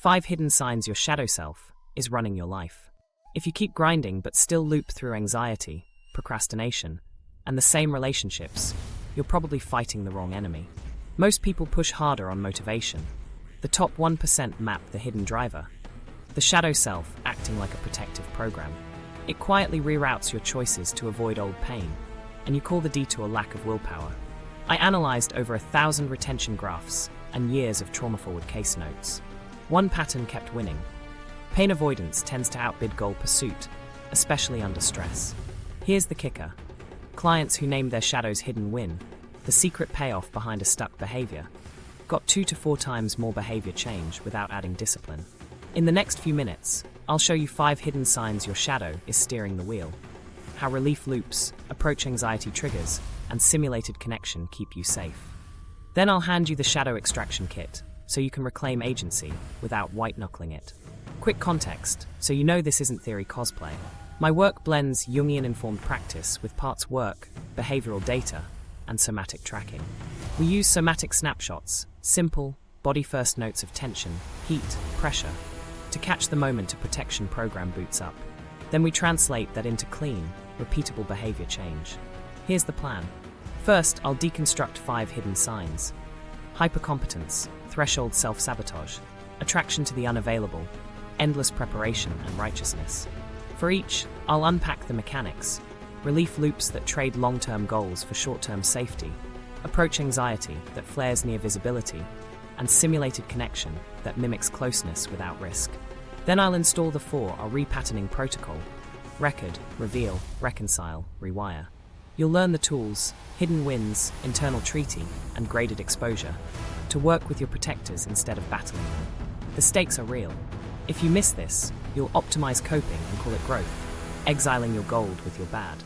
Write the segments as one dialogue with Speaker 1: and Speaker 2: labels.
Speaker 1: 5 hidden signs your shadow self is running your life. If you keep grinding but still loop through anxiety, procrastination, and the same relationships, you're probably fighting the wrong enemy. Most people push harder on motivation. The top 1% map the hidden driver. The shadow self acting like a protective program. It quietly reroutes your choices to avoid old pain, and you call the detour lack of willpower. I analyzed over 1,000 retention graphs and years of trauma-forward case notes. One pattern kept winning. Pain avoidance tends to outbid goal pursuit, especially under stress. Here's the kicker. Clients who named their shadows hidden win, the secret payoff behind a stuck behavior, got 2 to 4 times more behavior change without adding discipline. In the next few minutes, I'll show you 5 hidden signs your shadow is steering the wheel, how relief loops, approach anxiety triggers, and simulated connection keep you safe. Then I'll hand you the shadow extraction kit, so you can reclaim agency without white-knuckling it. Quick context, so you know this isn't theory cosplay. My work blends Jungian-informed practice with parts work, behavioral data, and somatic tracking. We use somatic snapshots, simple, body-first notes of tension, heat, pressure, to catch the moment a protection program boots up. Then we translate that into clean, repeatable behavior change. Here's the plan. First, I'll deconstruct 5 hidden signs. Hyper-Competence, threshold self-sabotage, attraction to the unavailable, endless preparation and righteousness. For each, I'll unpack the mechanics, relief loops that trade long-term goals for short-term safety, approach anxiety that flares near visibility, and simulated connection that mimics closeness without risk. Then I'll install the 4 repatterning protocol: record, reveal, reconcile, rewire. You'll learn the tools, hidden wins, internal treaty, and graded exposure to work with your protectors instead of battling them. The stakes are real. If you miss this, you'll optimize coping and call it growth, exiling your gold with your bad.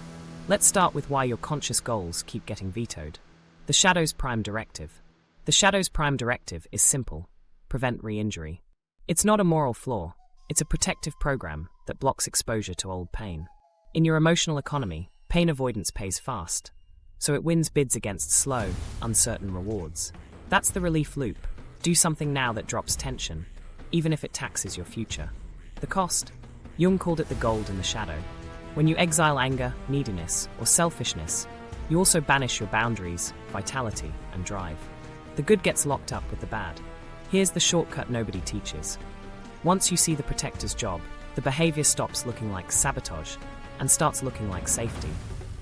Speaker 1: Let's start with why your conscious goals keep getting vetoed. The Shadow's prime directive. The Shadow's prime directive is simple: prevent re-injury. It's not a moral flaw, it's a protective program that blocks exposure to old pain. In your emotional economy, pain avoidance pays fast, so it wins bids against slow, uncertain rewards. That's the relief loop. Do something now that drops tension, even if it taxes your future. The cost? Jung called it the gold in the shadow. When you exile anger, neediness, or selfishness, you also banish your boundaries, vitality, and drive. The good gets locked up with the bad. Here's the shortcut nobody teaches. Once you see the protector's job, the behavior stops looking like sabotage and starts looking like safety.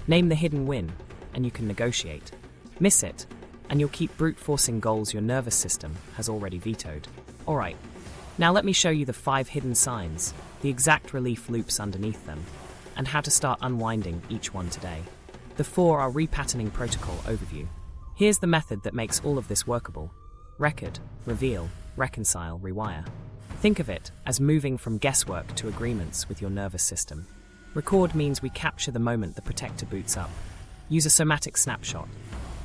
Speaker 1: Name the hidden win, and you can negotiate. Miss it, and you'll keep brute-forcing goals your nervous system has already vetoed. Alright, now let me show you the 5 hidden signs, the exact relief loops underneath them, and how to start unwinding each one today. The 4 repatterning protocol overview. Here's the method that makes all of this workable. Record, reveal, reconcile, rewire. Think of it as moving from guesswork to agreements with your nervous system. Record means we capture the moment the protector boots up. Use a somatic snapshot.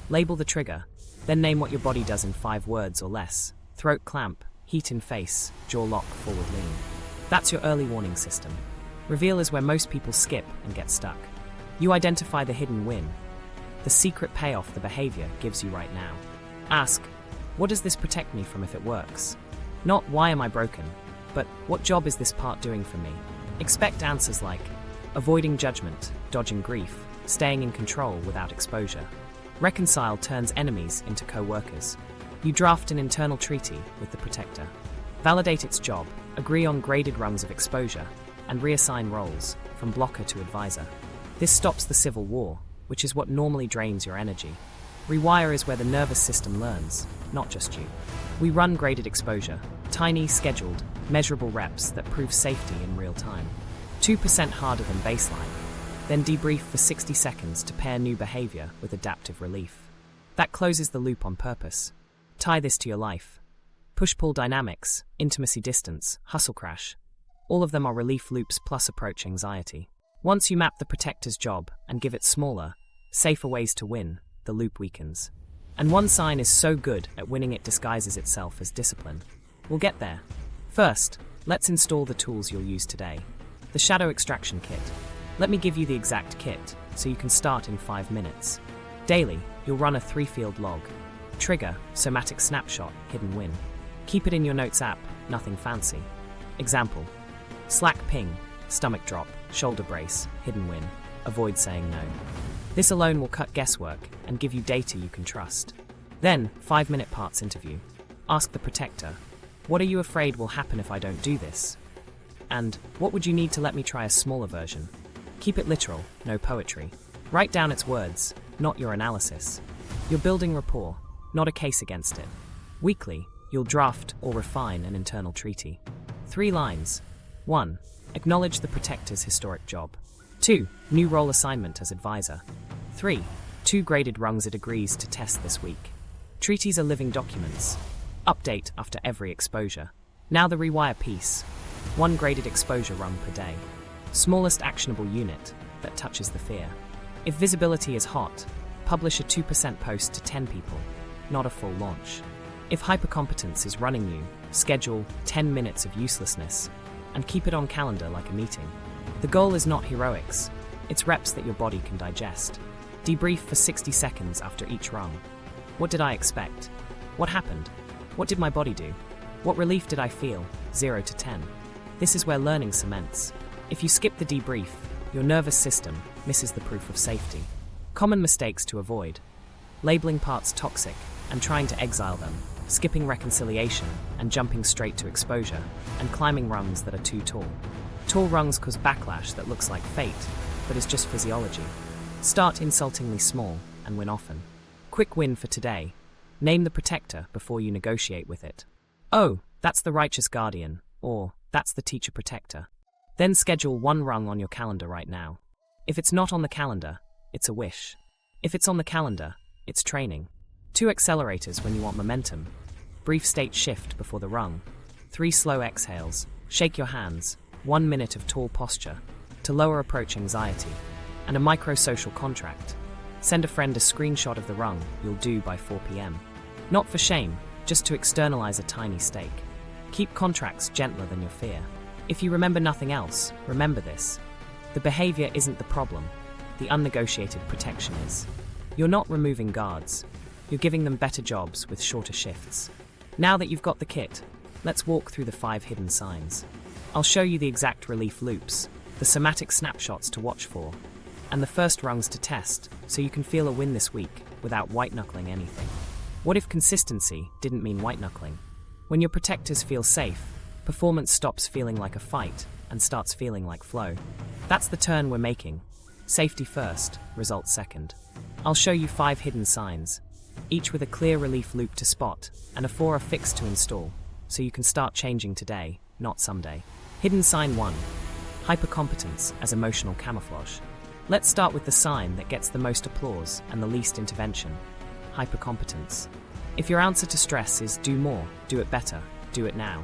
Speaker 1: Label the trigger, then name what your body does in 5 words or less. Throat clamp, heat in face, jaw lock, forward lean. That's your early warning system. Reveal is where most people skip and get stuck. You identify the hidden win, the secret payoff the behavior gives you right now. Ask, what does this protect me from if it works? Not why am I broken, but what job is this part doing for me? Expect answers like avoiding judgment, dodging grief, staying in control without exposure. Reconcile turns enemies into co-workers. You draft an internal treaty with the protector. Validate its job, agree on graded rungs of exposure, and reassign roles, from blocker to advisor. This stops the civil war, which is what normally drains your energy. Rewire is where the nervous system learns, not just you. We run graded exposure, tiny, scheduled, measurable reps that prove safety in real time. 2% harder than baseline. Then debrief for 60 seconds to pair new behavior with adaptive relief. That closes the loop on purpose. Tie this to your life. Push-pull dynamics, intimacy distance, hustle crash. All of them are relief loops plus approach anxiety. Once you map the protector's job and give it smaller, safer ways to win, the loop weakens. And one sign is so good at winning it disguises itself as discipline. We'll get there. First, let's install the tools you'll use today. The Shadow Extraction Kit. Let me give you the exact kit, so you can start in 5 minutes. Daily, you'll run a 3-field log. Trigger, somatic snapshot, hidden win. Keep it in your notes app, nothing fancy. Example: Slack ping, stomach drop, shoulder brace, hidden win. Avoid saying no. This alone will cut guesswork and give you data you can trust. Then, 5-minute parts interview. Ask the protector, what are you afraid will happen if I don't do this? And what would you need to let me try a smaller version? Keep it literal, no poetry. Write down its words, not your analysis. You're building rapport, not a case against it. Weekly, you'll draft or refine an internal treaty. 3 lines. 1. Acknowledge the protector's historic job. 2. New role assignment as advisor. 3. 2 graded rungs it agrees to test this week. Treaties are living documents. Update after every exposure. Now the rewire piece. 1 graded exposure rung per day. Smallest actionable unit that touches the fear. If visibility is hot, publish a 2% post to 10 people, not a full launch. If hyper-competence is running you, schedule 10 minutes of uselessness and keep it on calendar like a meeting. The goal is not heroics, it's reps that your body can digest. Debrief for 60 seconds after each rung. What did I expect? What happened? What did my body do? What relief did I feel? 0 to 10. This is where learning cements. If you skip the debrief, your nervous system misses the proof of safety. Common mistakes to avoid: labeling parts toxic and trying to exile them, skipping reconciliation and jumping straight to exposure, and climbing rungs that are too tall. Tall rungs cause backlash that looks like fate, but is just physiology. Start insultingly small and win often. Quick win for today: name the protector before you negotiate with it. Oh, that's the righteous guardian, or that's the teacher protector. Then schedule 1 rung on your calendar right now. If it's not on the calendar, it's a wish. If it's on the calendar, it's training. 2 accelerators when you want momentum. Brief state shift before the rung. 3 slow exhales. Shake your hands. 1 minute of tall posture to lower approach anxiety. And a micro-social contract. Send a friend a screenshot of the rung you'll do by 4 p.m. Not for shame, just to externalize a tiny stake. Keep contracts gentler than your fear. If you remember nothing else, remember this. The behavior isn't the problem. The unnegotiated protection is. You're not removing guards. You're giving them better jobs with shorter shifts. Now that you've got the kit, let's walk through the 5 hidden signs. I'll show you the exact relief loops, the somatic snapshots to watch for, and the first rungs to test, so you can feel a win this week without white-knuckling anything. What if consistency didn't mean white-knuckling? When your protectors feel safe, performance stops feeling like a fight and starts feeling like flow. That's the turn we're making. Safety first, results second. I'll show you 5 hidden signs, each with a clear relief loop to spot and a 4 fix to install, so you can start changing today, not someday. Hidden sign 1. Hyper-competence as emotional camouflage. Let's start with the sign that gets the most applause and the least intervention. Hyper-competence. If your answer to stress is do more, do it better, do it now,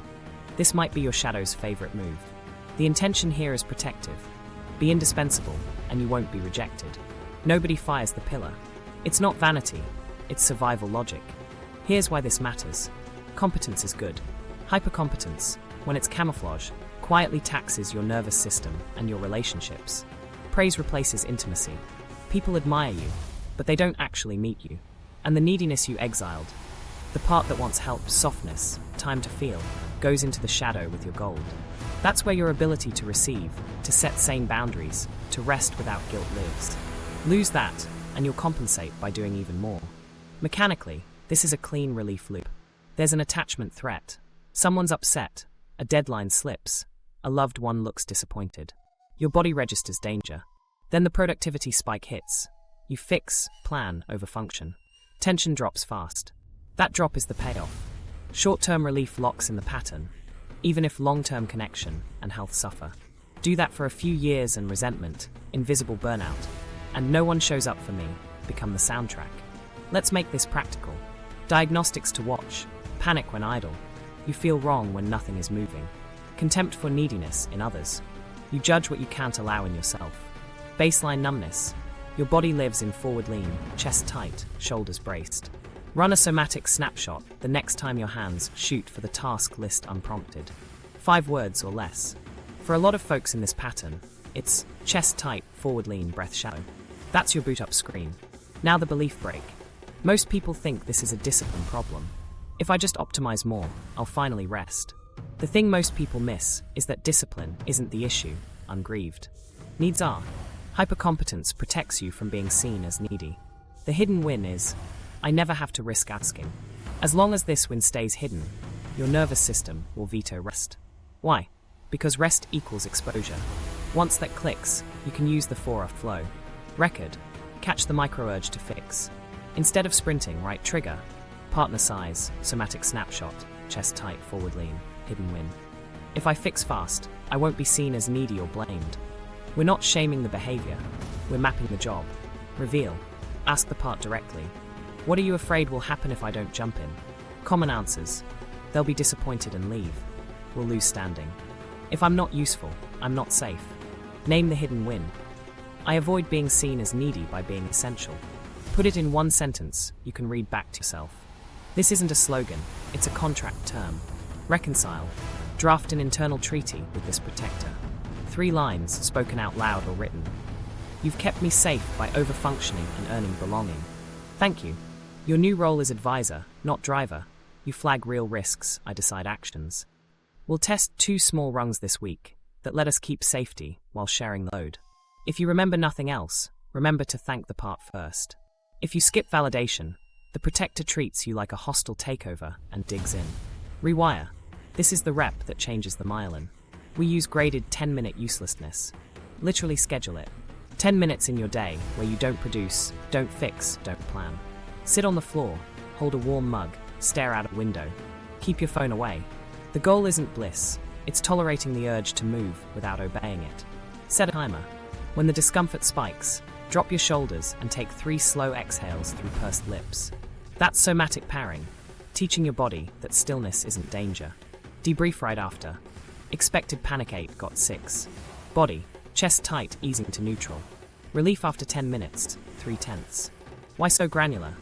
Speaker 1: this might be your shadow's favorite move. The intention here is protective. Be indispensable, and you won't be rejected. Nobody fires the pillar. It's not vanity, it's survival logic. Here's why this matters. Competence is good. Hyper-competence, when it's camouflage, quietly taxes your nervous system and your relationships. Praise replaces intimacy. People admire you, but they don't actually meet you. And the neediness you exiled, the part that wants help, softness, time to feel, goes into the shadow with your gold. That's where your ability to receive, to set sane boundaries, to rest without guilt lives. Lose that, and you'll compensate by doing even more. Mechanically, this is a clean relief loop. There's an attachment threat. Someone's upset. A deadline slips. A loved one looks disappointed. Your body registers danger. Then the productivity spike hits. You fix, plan over function. Tension drops fast. That drop is the payoff. Short-term relief locks in the pattern, even if long-term connection and health suffer. Do that for a few years and resentment, invisible burnout, and no one shows up for me, become the soundtrack. Let's make this practical. Diagnostics to watch. Panic when idle. You feel wrong when nothing is moving. Contempt for neediness in others. You judge what you can't allow in yourself. Baseline numbness. Your body lives in forward lean, chest tight, shoulders braced. Run a somatic snapshot the next time your hands shoot for the task list unprompted. 5 words or less. For a lot of folks in this pattern, it's chest tight, forward lean, breath shallow. That's your boot up screen. Now the belief break. Most people think this is a discipline problem. If I just optimize more, I'll finally rest. The thing most people miss is that discipline isn't the issue, ungrieved. Needs are. Hyper-competence protects you from being seen as needy. The hidden win is, I never have to risk asking. As long as this win stays hidden, your nervous system will veto rest. Why? Because rest equals exposure. Once that clicks, you can use the flow. Record. Catch the micro-urge to fix. Instead of sprinting, right trigger. Partner size, somatic snapshot, chest tight, forward lean, hidden win. If I fix fast, I won't be seen as needy or blamed. We're not shaming the behavior, we're mapping the job. Reveal. Ask the part directly. What are you afraid will happen if I don't jump in? Common answers. They'll be disappointed and leave. We'll lose standing. If I'm not useful, I'm not safe. Name the hidden win. I avoid being seen as needy by being essential. Put it in one sentence you can read back to yourself. This isn't a slogan, it's a contract term. Reconcile. Draft an internal treaty with this protector. 3 lines spoken out loud or written. You've kept me safe by over-functioning and earning belonging. Thank you. Your new role is advisor, not driver. You flag real risks, I decide actions. We'll test 2 small rungs this week that let us keep safety while sharing the load. If you remember nothing else, remember to thank the part first. If you skip validation, the protector treats you like a hostile takeover and digs in. Rewire. This is the rep that changes the myelin. We use graded 10-minute uselessness. Literally schedule it. 10 minutes in your day where you don't produce, don't fix, don't plan. Sit on the floor, hold a warm mug, stare out a window. Keep your phone away. The goal isn't bliss, it's tolerating the urge to move without obeying it. Set a timer. When the discomfort spikes, drop your shoulders and take 3 slow exhales through pursed lips. That's somatic pairing, teaching your body that stillness isn't danger. Debrief right after. Expected panic 8 got 6. Body, chest tight, easing to neutral. Relief after 10 minutes, 3/10. Why so granular?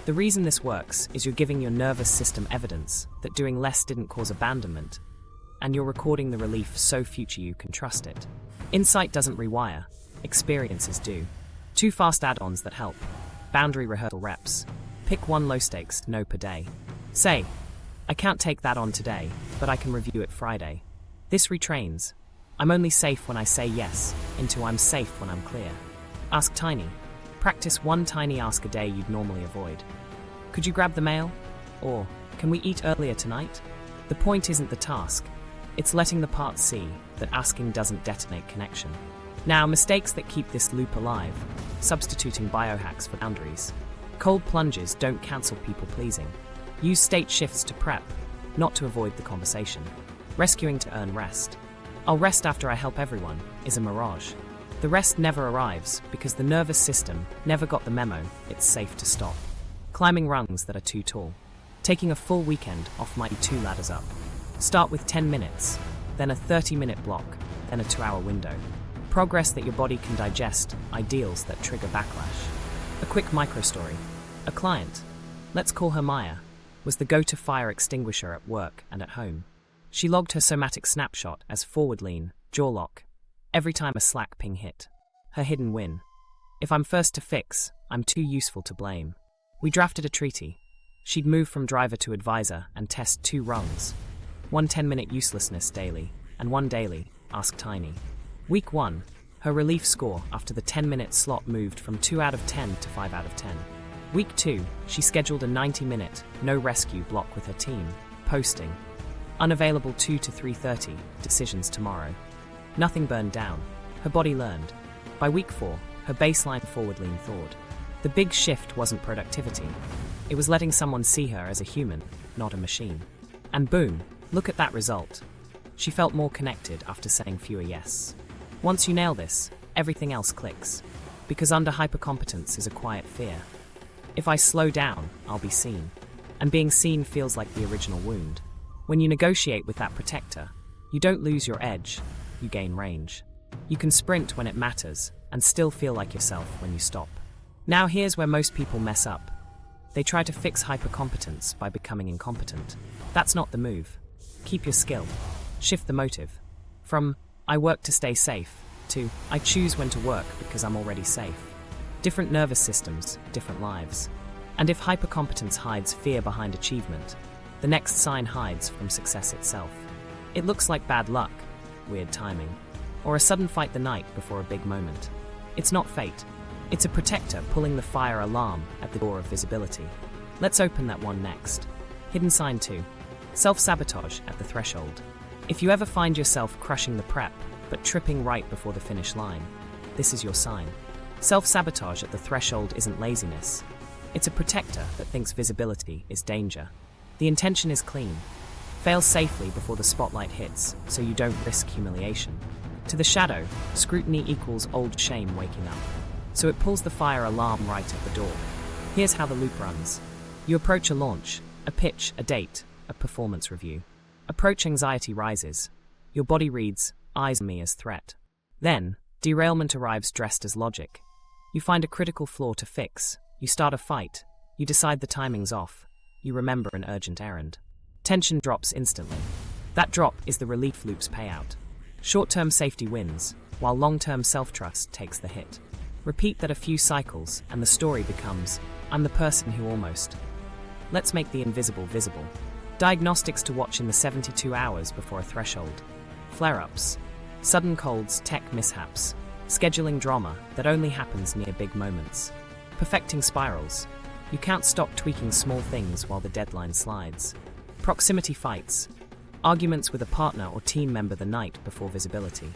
Speaker 1: The reason this works is you're giving your nervous system evidence that doing less didn't cause abandonment, and you're recording the relief so future you can trust it. Insight doesn't rewire, experiences do. 2 fast add-ons that help. Boundary rehearsal reps. Pick 1 low stakes no per day. Say, I can't take that on today, but I can review it Friday. This retrains. I'm only safe when I say yes, into I'm safe when I'm clear. Ask tiny. Practice 1 tiny ask a day you'd normally avoid. Could you grab the mail? Or, can we eat earlier tonight? The point isn't the task. It's letting the part see that asking doesn't detonate connection. Now, mistakes that keep this loop alive. Substituting biohacks for boundaries. Cold plunges don't cancel people pleasing. Use state shifts to prep, not to avoid the conversation. Rescuing to earn rest. I'll rest after I help everyone is a mirage. The rest never arrives because the nervous system never got the memo it's safe to stop. Climbing rungs that are too tall. Taking a full weekend off might be 2 ladders up. Start with 10 minutes, then a 30-minute block, then a 2-hour window. Progress that your body can digest, ideals that trigger backlash. A quick micro-story. A client, let's call her Maya, was the go-to fire extinguisher at work and at home. She logged her somatic snapshot as forward lean, jaw lock, every time a Slack ping hit. Her hidden win. If I'm first to fix, I'm too useful to blame. We drafted a treaty. She'd move from driver to advisor and test 2 rungs. 1 10-minute uselessness daily, and 1 daily, ask tiny. Week 1, her relief score after the 10-minute slot moved from 2 out of 10 to 5 out of 10. Week 2, she scheduled a 90-minute, no rescue block with her team, posting. Unavailable 2 to 3:30, decisions tomorrow. Nothing burned down. Her body learned. By week 4, her baseline forward lean thawed. The big shift wasn't productivity. It was letting someone see her as a human, not a machine. And boom, look at that result. She felt more connected after saying fewer yes. Once you nail this, everything else clicks. Because under hyper-competence is a quiet fear. If I slow down, I'll be seen. And being seen feels like the original wound. When you negotiate with that protector, you don't lose your edge, you gain range. You can sprint when it matters, and still feel like yourself when you stop. Now here's where most people mess up. They try to fix hyper-competence by becoming incompetent. That's not the move. Keep your skill. Shift the motive. From, I work to stay safe, to, I choose when to work because I'm already safe. Different nervous systems, different lives. And if hyper-competence hides fear behind achievement, The next sign hides from success itself. It looks like bad luck, weird timing, or a sudden fight the night before a big moment. It's not fate. It's a protector pulling the fire alarm at the door of visibility. Let's open that one next. Hidden sign 2. Self-sabotage at the threshold. If you ever find yourself crushing the prep, but tripping right before the finish line, this is your sign. Self-sabotage at the threshold isn't laziness. It's a protector that thinks visibility is danger. The intention is clean. Fail safely before the spotlight hits, so you don't risk humiliation. To the shadow, scrutiny equals old shame waking up. So it pulls the fire alarm right at the door. Here's how the loop runs. You approach a launch, a pitch, a date, a performance review. Approach anxiety rises. Your body reads, eyes on me as threat. Then, derailment arrives dressed as logic. You find a critical flaw to fix. You start a fight. You decide the timing's off. You remember an urgent errand. Tension drops instantly. That drop is the relief loop's payout. Short-term safety wins, while long-term self-trust takes the hit. Repeat that a few cycles, and the story becomes, I'm the person who almost. Let's make the invisible visible. Diagnostics to watch in the 72 hours before a threshold. Flare-ups. Sudden colds, tech mishaps. Scheduling drama that only happens near big moments. Perfecting spirals. You can't stop tweaking small things while the deadline slides. Proximity fights. Arguments with a partner or team member the night before visibility.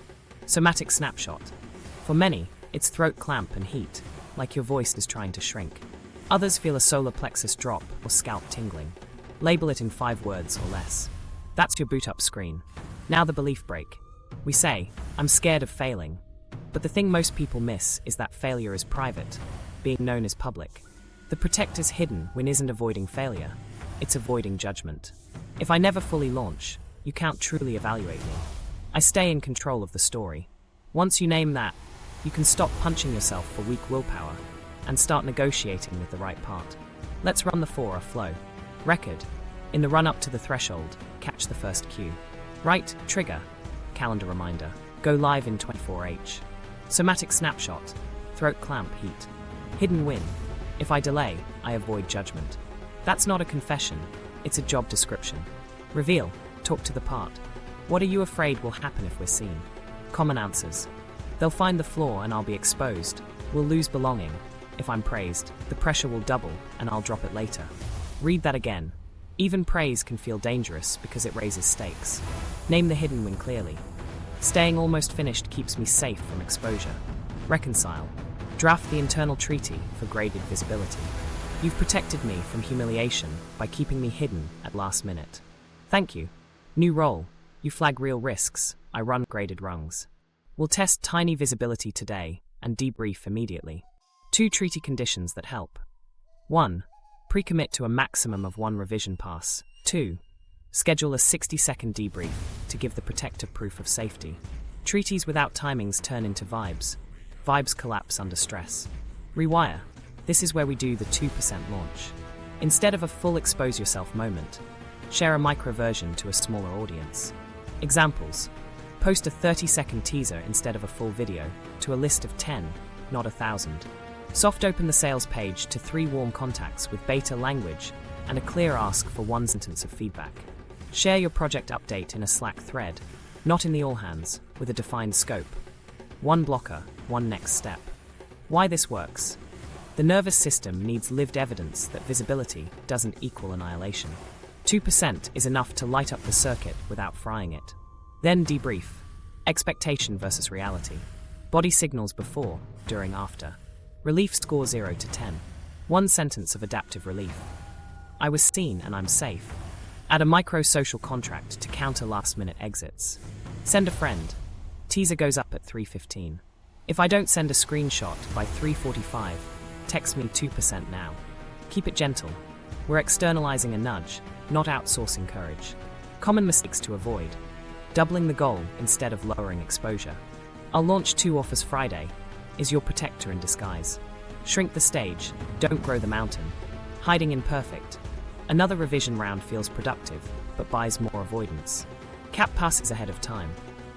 Speaker 1: Somatic snapshot. For many, it's throat clamp and heat, like your voice is trying to shrink. Others feel a solar plexus drop or scalp tingling. Label it in 5 words or less. That's your boot up screen. Now the belief break. We say, I'm scared of failing. But the thing most people miss is that failure is private. Being known is public. The protector's hidden win isn't avoiding failure. It's avoiding judgment. If I never fully launch, you can't truly evaluate me. I stay in control of the story. Once you name that, you can stop punching yourself for weak willpower and start negotiating with the right part. Let's run the 4 flow. Record. In the run-up to the threshold, catch the first cue. Right, trigger. Calendar reminder. Go live in 24H. Somatic snapshot. Throat clamp heat. Hidden win. If I delay, I avoid judgment. That's not a confession. It's a job description. Reveal. Talk to the part. What are you afraid will happen if we're seen? Common answers. They'll find the flaw and I'll be exposed. We'll lose belonging. If I'm praised, the pressure will double and I'll drop it later. Read that again. Even praise can feel dangerous because it raises stakes. Name the hidden win clearly. Staying almost finished keeps me safe from exposure. Reconcile. Draft the internal treaty for graded visibility. You've protected me from humiliation by keeping me hidden at last minute. Thank you. New role. You flag real risks. I run graded rungs. We'll test tiny visibility today and debrief immediately. 2 treaty conditions that help. 1. Pre-commit to a maximum of 1 revision pass. 2. Schedule a 60-second debrief to give the protector proof of safety. Treaties without timings turn into vibes. Vibes collapse under stress. Rewire. This is where we do the 2% launch. Instead of a full expose yourself moment, share a micro version to a smaller audience. Examples. Post a 30-second teaser instead of a full video to a list of 10, not 1,000. Soft open the sales page to 3 warm contacts with beta language and a clear ask for 1 sentence of feedback. Share your project update in a Slack thread, not in the all hands, with a defined scope. 1 blocker, 1 next step. Why this works? The nervous system needs lived evidence that visibility doesn't equal annihilation. 2% is enough to light up the circuit without frying it. Then debrief. Expectation versus reality. Body signals before, during, after. Relief score 0 to 10. 1 sentence of adaptive relief. I was seen and I'm safe. Add a micro-social contract to counter last-minute exits. Send a friend. Teaser goes up at 3:15. If I don't send a screenshot by 3:45, text me 2% now. Keep it gentle. We're externalizing a nudge, not outsourcing courage. Common mistakes to avoid. Doubling the goal instead of lowering exposure. I'll launch 2 offers Friday. Is your protector in disguise. Shrink the stage, don't grow the mountain. Hiding imperfect. Another revision round feels productive, but buys more avoidance. Cap passes ahead of time.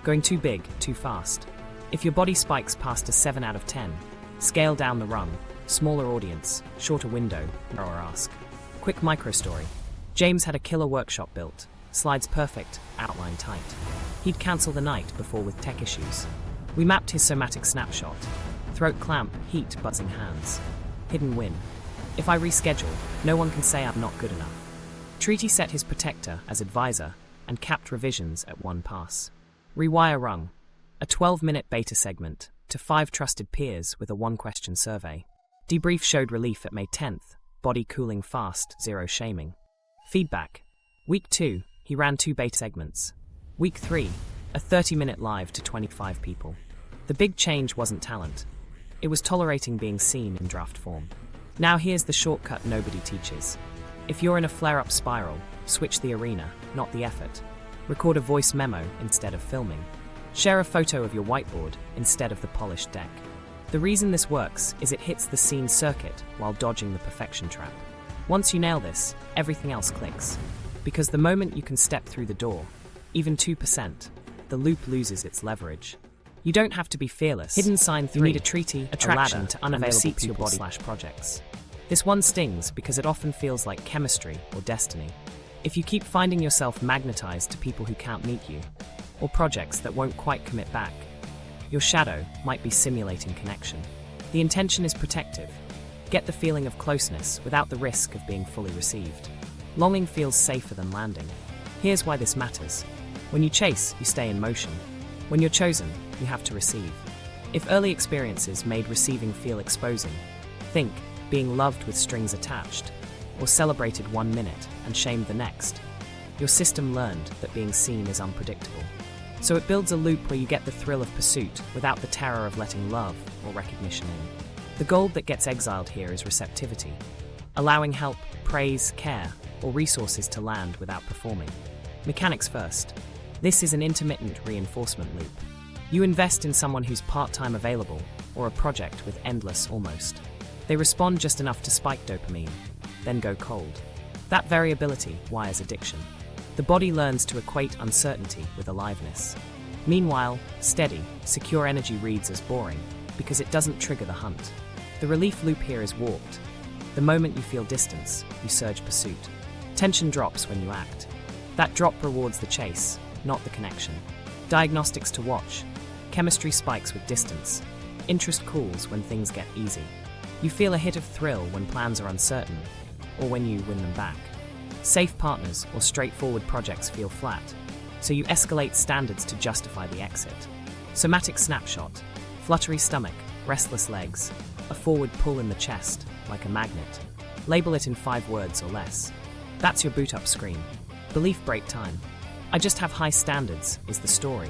Speaker 1: Going too big, too fast. If your body spikes past a 7 out of 10, scale down the rung. Smaller audience, shorter window, narrower ask. Quick micro story. James had a killer workshop built, slides perfect, outline tight. He'd cancel the night before with tech issues. We mapped his somatic snapshot. Throat clamp, heat, buzzing hands. Hidden win. If I reschedule, no one can say I'm not good enough. Treaty set his protector as advisor and capped revisions at one pass. Rewire rung. A 12-minute beta segment to 5 trusted peers with a 1-question survey. Debrief showed relief at May 10th. Body cooling fast, 0 shaming. Feedback. Week 2, he ran 2 beta segments. Week 3, a 30-minute live to 25 people. The big change wasn't talent. It was tolerating being seen in draft form. Now here's the shortcut nobody teaches. If you're in a flare-up spiral, switch the arena, not the effort. Record a voice memo instead of filming. Share a photo of your whiteboard instead of the polished deck. The reason this works is it hits the scene circuit while dodging the perfection trap. Once you nail this, everything else clicks. Because the moment you can step through the door, even 2%, the loop loses its leverage. You don't have to be fearless. Hidden sign 3. You need a treaty, attraction, a ladder, to unavailable people/projects. This one stings because it often feels like chemistry or destiny. If you keep finding yourself magnetized to people who can't meet you, or projects that won't quite commit back, your shadow might be simulating connection. The intention is protective. Get the feeling of closeness without the risk of being fully received. Longing feels safer than landing. Here's why this matters. When you chase, you stay in motion. When you're chosen, you have to receive. If early experiences made receiving feel exposing, think being loved with strings attached, or celebrated 1 minute and shamed the next. Your system learned that being seen is unpredictable. So it builds a loop where you get the thrill of pursuit without the terror of letting love or recognition in. The gold that gets exiled here is receptivity, allowing help, praise, care, or resources to land without performing. Mechanics first. This is an intermittent reinforcement loop. You invest in someone who's part-time available, or a project with endless almost. They respond just enough to spike dopamine, then go cold. That variability wires addiction. The body learns to equate uncertainty with aliveness. Meanwhile, steady, secure energy reads as boring, because it doesn't trigger the hunt. The relief loop here is warped. The moment you feel distance, you surge pursuit. Tension drops when you act. That drop rewards the chase, not the connection. Diagnostics to watch. Chemistry spikes with distance. Interest cools when things get easy. You feel a hit of thrill when plans are uncertain, or when you win them back. Safe partners or straightforward projects feel flat, so you escalate standards to justify the exit. Somatic snapshot. Fluttery stomach, restless legs, a forward pull in the chest, like a magnet. Label it in 5 words or less. That's your boot-up screen. Belief break time. I just have high standards, is the story.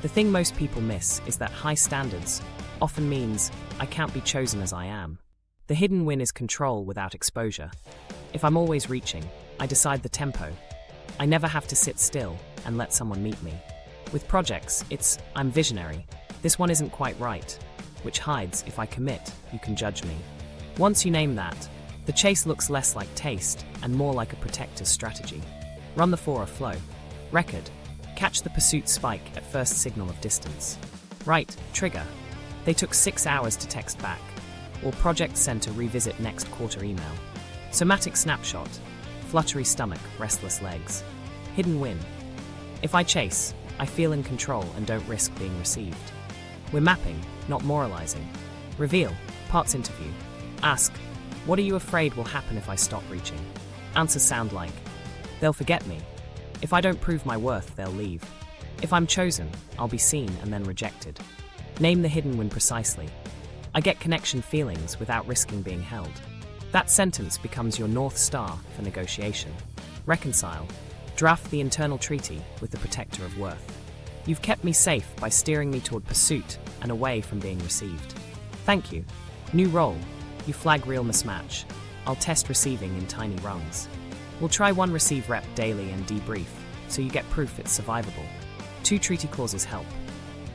Speaker 1: The thing most people miss is that high standards often means I can't be chosen as I am. The hidden win is control without exposure. If I'm always reaching, I decide the tempo. I never have to sit still and let someone meet me. With projects, it's I'm visionary. This one isn't quite right, which hides if I commit, you can judge me. Once you name that, the chase looks less like taste and more like a protector's strategy. Run the 4 or flow. Record. Catch the pursuit spike at first signal of distance. Write. Trigger. They took 6 hours to text back. Or project sent to revisit next quarter email. Somatic snapshot. Fluttery stomach, restless legs. Hidden win. If I chase, I feel in control and don't risk being received. We're mapping, not moralizing. Reveal. Parts interview. Ask. What are you afraid will happen if I stop reaching? Answers sound like, they'll forget me. If I don't prove my worth, they'll leave. If I'm chosen, I'll be seen and then rejected. Name the hidden win precisely. I get connection feelings without risking being held. That sentence becomes your North Star for negotiation. Reconcile. Draft the internal treaty with the protector of worth. You've kept me safe by steering me toward pursuit and away from being received. Thank you. New role. You flag real mismatch. I'll test receiving in tiny rungs. We'll try 1 receive rep daily and debrief, so you get proof it's survivable. 2 treaty clauses help.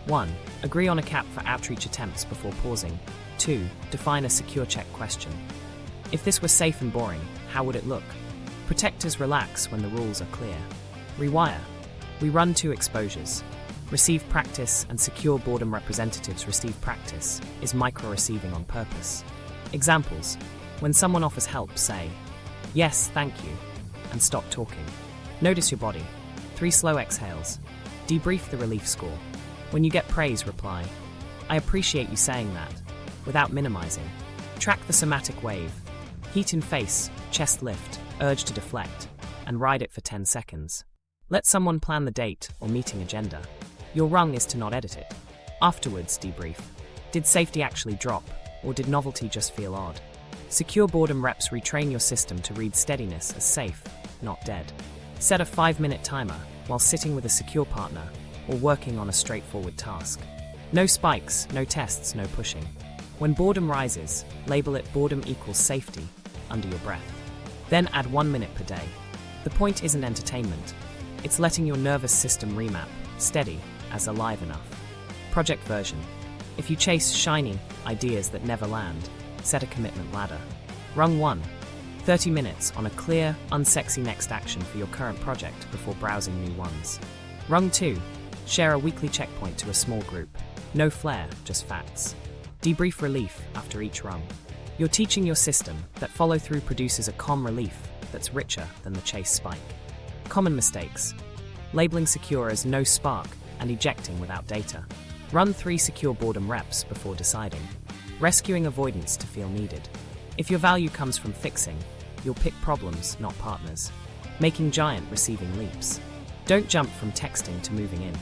Speaker 1: 1. Agree on a cap for outreach attempts before pausing. 2. Define a secure check question. If this were safe and boring, how would it look? Protectors relax when the rules are clear. Rewire. We run 2 exposures. Receive practice and secure boredom representatives receive practice is micro-receiving on purpose. Examples. When someone offers help, say, yes, thank you, and stop talking. Notice your body. 3 slow exhales. Debrief the relief score. When you get praise, reply, "I appreciate you saying that," without minimizing. Track the somatic wave. Heat in face, chest lift, urge to deflect, and ride it for 10 seconds. Let someone plan the date or meeting agenda. Your rung is to not edit it. Afterwards, debrief. Did safety actually drop, or did novelty just feel odd? Secure boredom reps retrain your system to read steadiness as safe, not dead. Set a 5-minute timer while sitting with a secure partner or working on a straightforward task. No spikes, no tests, no pushing. When boredom rises, label it boredom equals safety under your breath. Then add 1 minute per day. The point isn't entertainment. It's letting your nervous system remap, steady as alive enough. Project version. If you chase shiny ideas that never land, set a commitment ladder. Rung 1. 30 minutes on a clear, unsexy next action for your current project before browsing new ones. Rung 2. Share a weekly checkpoint to a small group. No flair, just facts. Debrief relief after each rung. You're teaching your system that follow-through produces a calm relief that's richer than the chase spike. Common mistakes. Labeling secure as no spark and ejecting without data. Run 3 secure boredom reps before deciding. Rescuing avoidance to feel needed. If your value comes from fixing, you'll pick problems, not partners. Making giant receiving leaps. Don't jump from texting to moving in.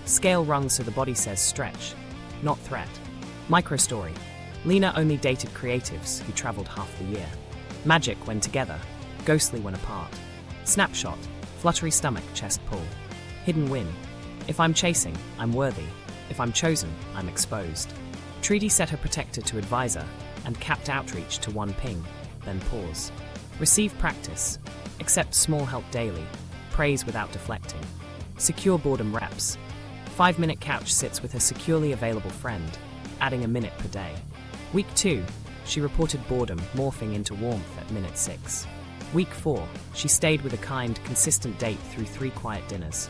Speaker 1: Scale rungs so the body says stretch, not threat. Microstory. Lena only dated creatives who traveled half the year. Magic when together, ghostly when apart. Snapshot. Fluttery stomach, chest pull. Hidden win. If I'm chasing, I'm worthy. If I'm chosen, I'm exposed. Treaty setter protector to advisor, and capped outreach to 1 ping, then pause. Receive practice. Accept small help daily. Praise without deflecting. Secure boredom reps. 5-minute couch sits with her securely available friend, adding a minute per day. Week 2, she reported boredom morphing into warmth at minute 6. Week 4, she stayed with a kind, consistent date through 3 quiet dinners.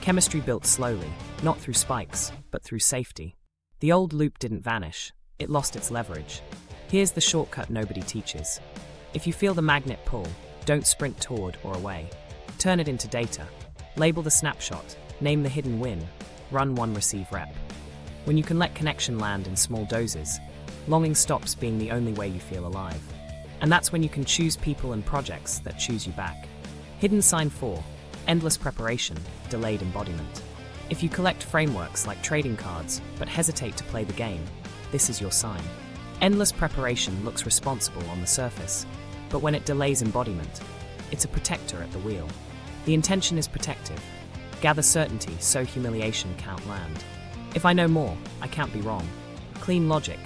Speaker 1: Chemistry built slowly, not through spikes, but through safety. The old loop didn't vanish, it lost its leverage. Here's the shortcut nobody teaches. If you feel the magnet pull, don't sprint toward or away. Turn it into data. Label the snapshot, name the hidden win, run 1 receive rep. When you can let connection land in small doses, longing stops being the only way you feel alive. And that's when you can choose people and projects that choose you back. Hidden sign 4, endless preparation, delayed embodiment. If you collect frameworks like trading cards but hesitate to play the game, this is your sign. Endless preparation looks responsible on the surface, but when it delays embodiment, it's a protector at the wheel. The intention is protective. Gather certainty so humiliation can't land. If I know more, I can't be wrong. Clean logic,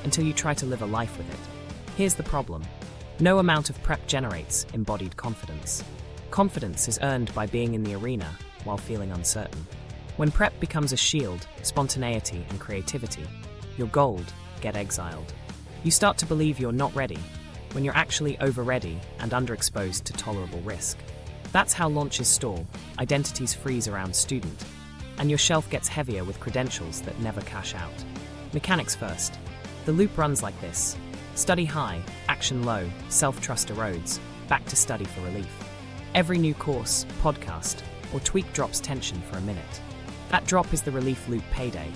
Speaker 1: until you try to live a life with it. Here's the problem. No amount of prep generates embodied confidence. Confidence is earned by being in the arena while feeling uncertain. When prep becomes a shield, spontaneity and creativity, your gold get exiled. You start to believe you're not ready, when you're actually over-ready and underexposed to tolerable risk. That's how launches stall, identities freeze around student, and your shelf gets heavier with credentials that never cash out. Mechanics first. The loop runs like this. Study high, action low, self-trust erodes, back to study for relief. Every new course, podcast, or tweak drops tension for a minute. That drop is the relief loop payday,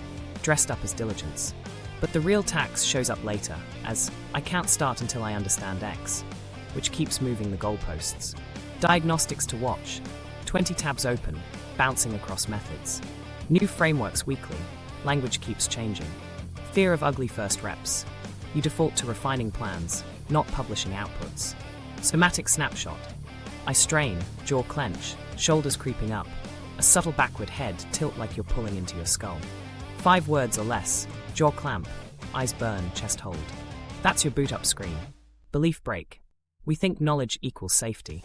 Speaker 1: dressed up as diligence. But the real tax shows up later, as I can't start until I understand X, which keeps moving the goalposts. Diagnostics to watch. 20 tabs open, bouncing across methods. New frameworks weekly. Language keeps changing. Fear of ugly first reps. You default to refining plans, not publishing outputs. Somatic snapshot. I strain, jaw clench, shoulders creeping up. A subtle backward head tilt like you're pulling into your skull. 5 words or less. Jaw clamp. Eyes burn, chest hold. That's your boot up screen. Belief break. We think knowledge equals safety.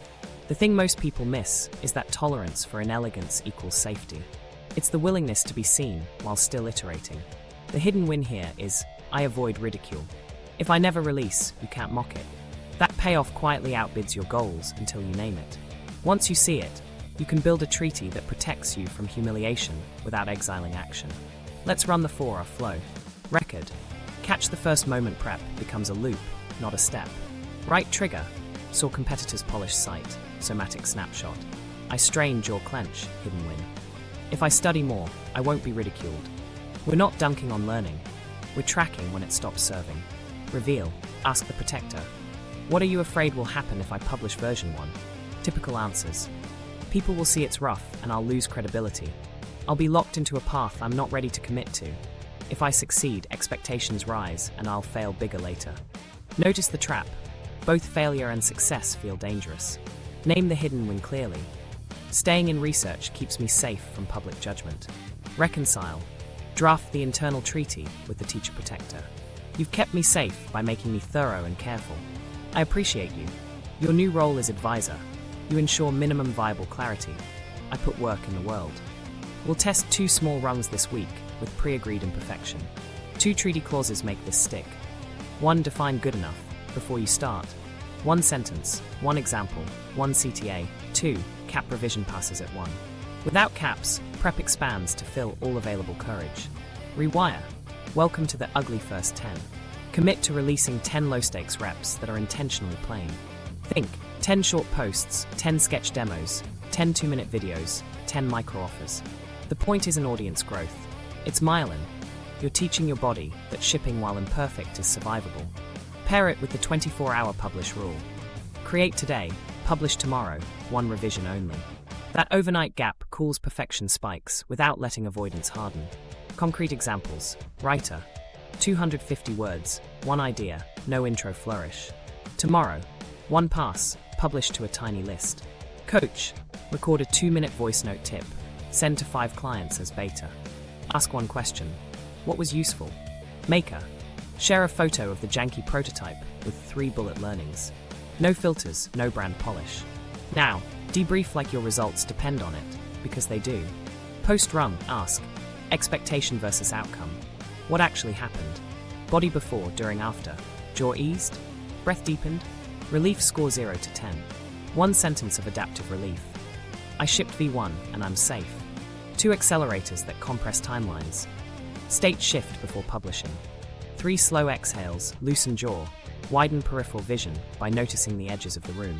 Speaker 1: The thing most people miss is that tolerance for inelegance equals safety. It's the willingness to be seen while still iterating. The hidden win here is, I avoid ridicule. If I never release, you can't mock it. That payoff quietly outbids your goals until you name it. Once you see it, you can build a treaty that protects you from humiliation without exiling action. Let's run the 4-hour flow. Record. Catch the first moment prep becomes a loop, not a step. Right trigger. Saw competitors polish sight. somatic snapshot. I strain, jaw clench, hidden win. If I study more, I won't be ridiculed. We're not dunking on learning. We're tracking when it stops serving. Reveal, ask the protector. What are you afraid will happen if I publish version 1? Typical answers. People will see it's rough and I'll lose credibility. I'll be locked into a path I'm not ready to commit to. If I succeed, expectations rise and I'll fail bigger later. Notice the trap. Both failure and success feel dangerous. Name the hidden win clearly. Staying in research keeps me safe from public judgment. Reconcile. Draft the internal treaty with the teacher protector. You've kept me safe by making me thorough and careful. I appreciate you. Your new role is advisor. You ensure minimum viable clarity. I put work in the world. We'll test 2 small rungs this week with pre-agreed imperfection. 2 treaty clauses make this stick. 1. Define good enough before you start. 1 sentence, 1 example, 1 CTA. 2. Cap revision passes at 1. Without caps, prep expands to fill all available courage. Rewire. Welcome to the ugly first 10. Commit to releasing 10 low-stakes reps that are intentionally plain. Think 10 short posts, 10 sketch demos, 10 2-minute videos, 10 micro-offers. The point isn't audience growth. It's myelin. You're teaching your body that shipping while imperfect is survivable. Pair it with the 24-hour publish rule. Create today, publish tomorrow, 1 revision only. That overnight gap cools perfection spikes without letting avoidance harden. Concrete examples. Writer. 250 words, 1 idea, no intro flourish. Tomorrow. 1 pass, publish to a tiny list. Coach. Record a 2-minute voice note tip. Send to 5 clients as beta. Ask 1 question. What was useful? Maker. Share a photo of the janky prototype with 3 bullet learnings. No filters, no brand polish. Now, debrief like your results depend on it, because they do. Post-run, ask. Expectation versus outcome. What actually happened? Body before, during, after. Jaw eased? Breath deepened? Relief score 0 to 10. 1 sentence of adaptive relief. I shipped V1 and I'm safe. 2 accelerators that compress timelines. State shift before publishing. 3 slow exhales, loosen jaw, widen peripheral vision by noticing the edges of the room.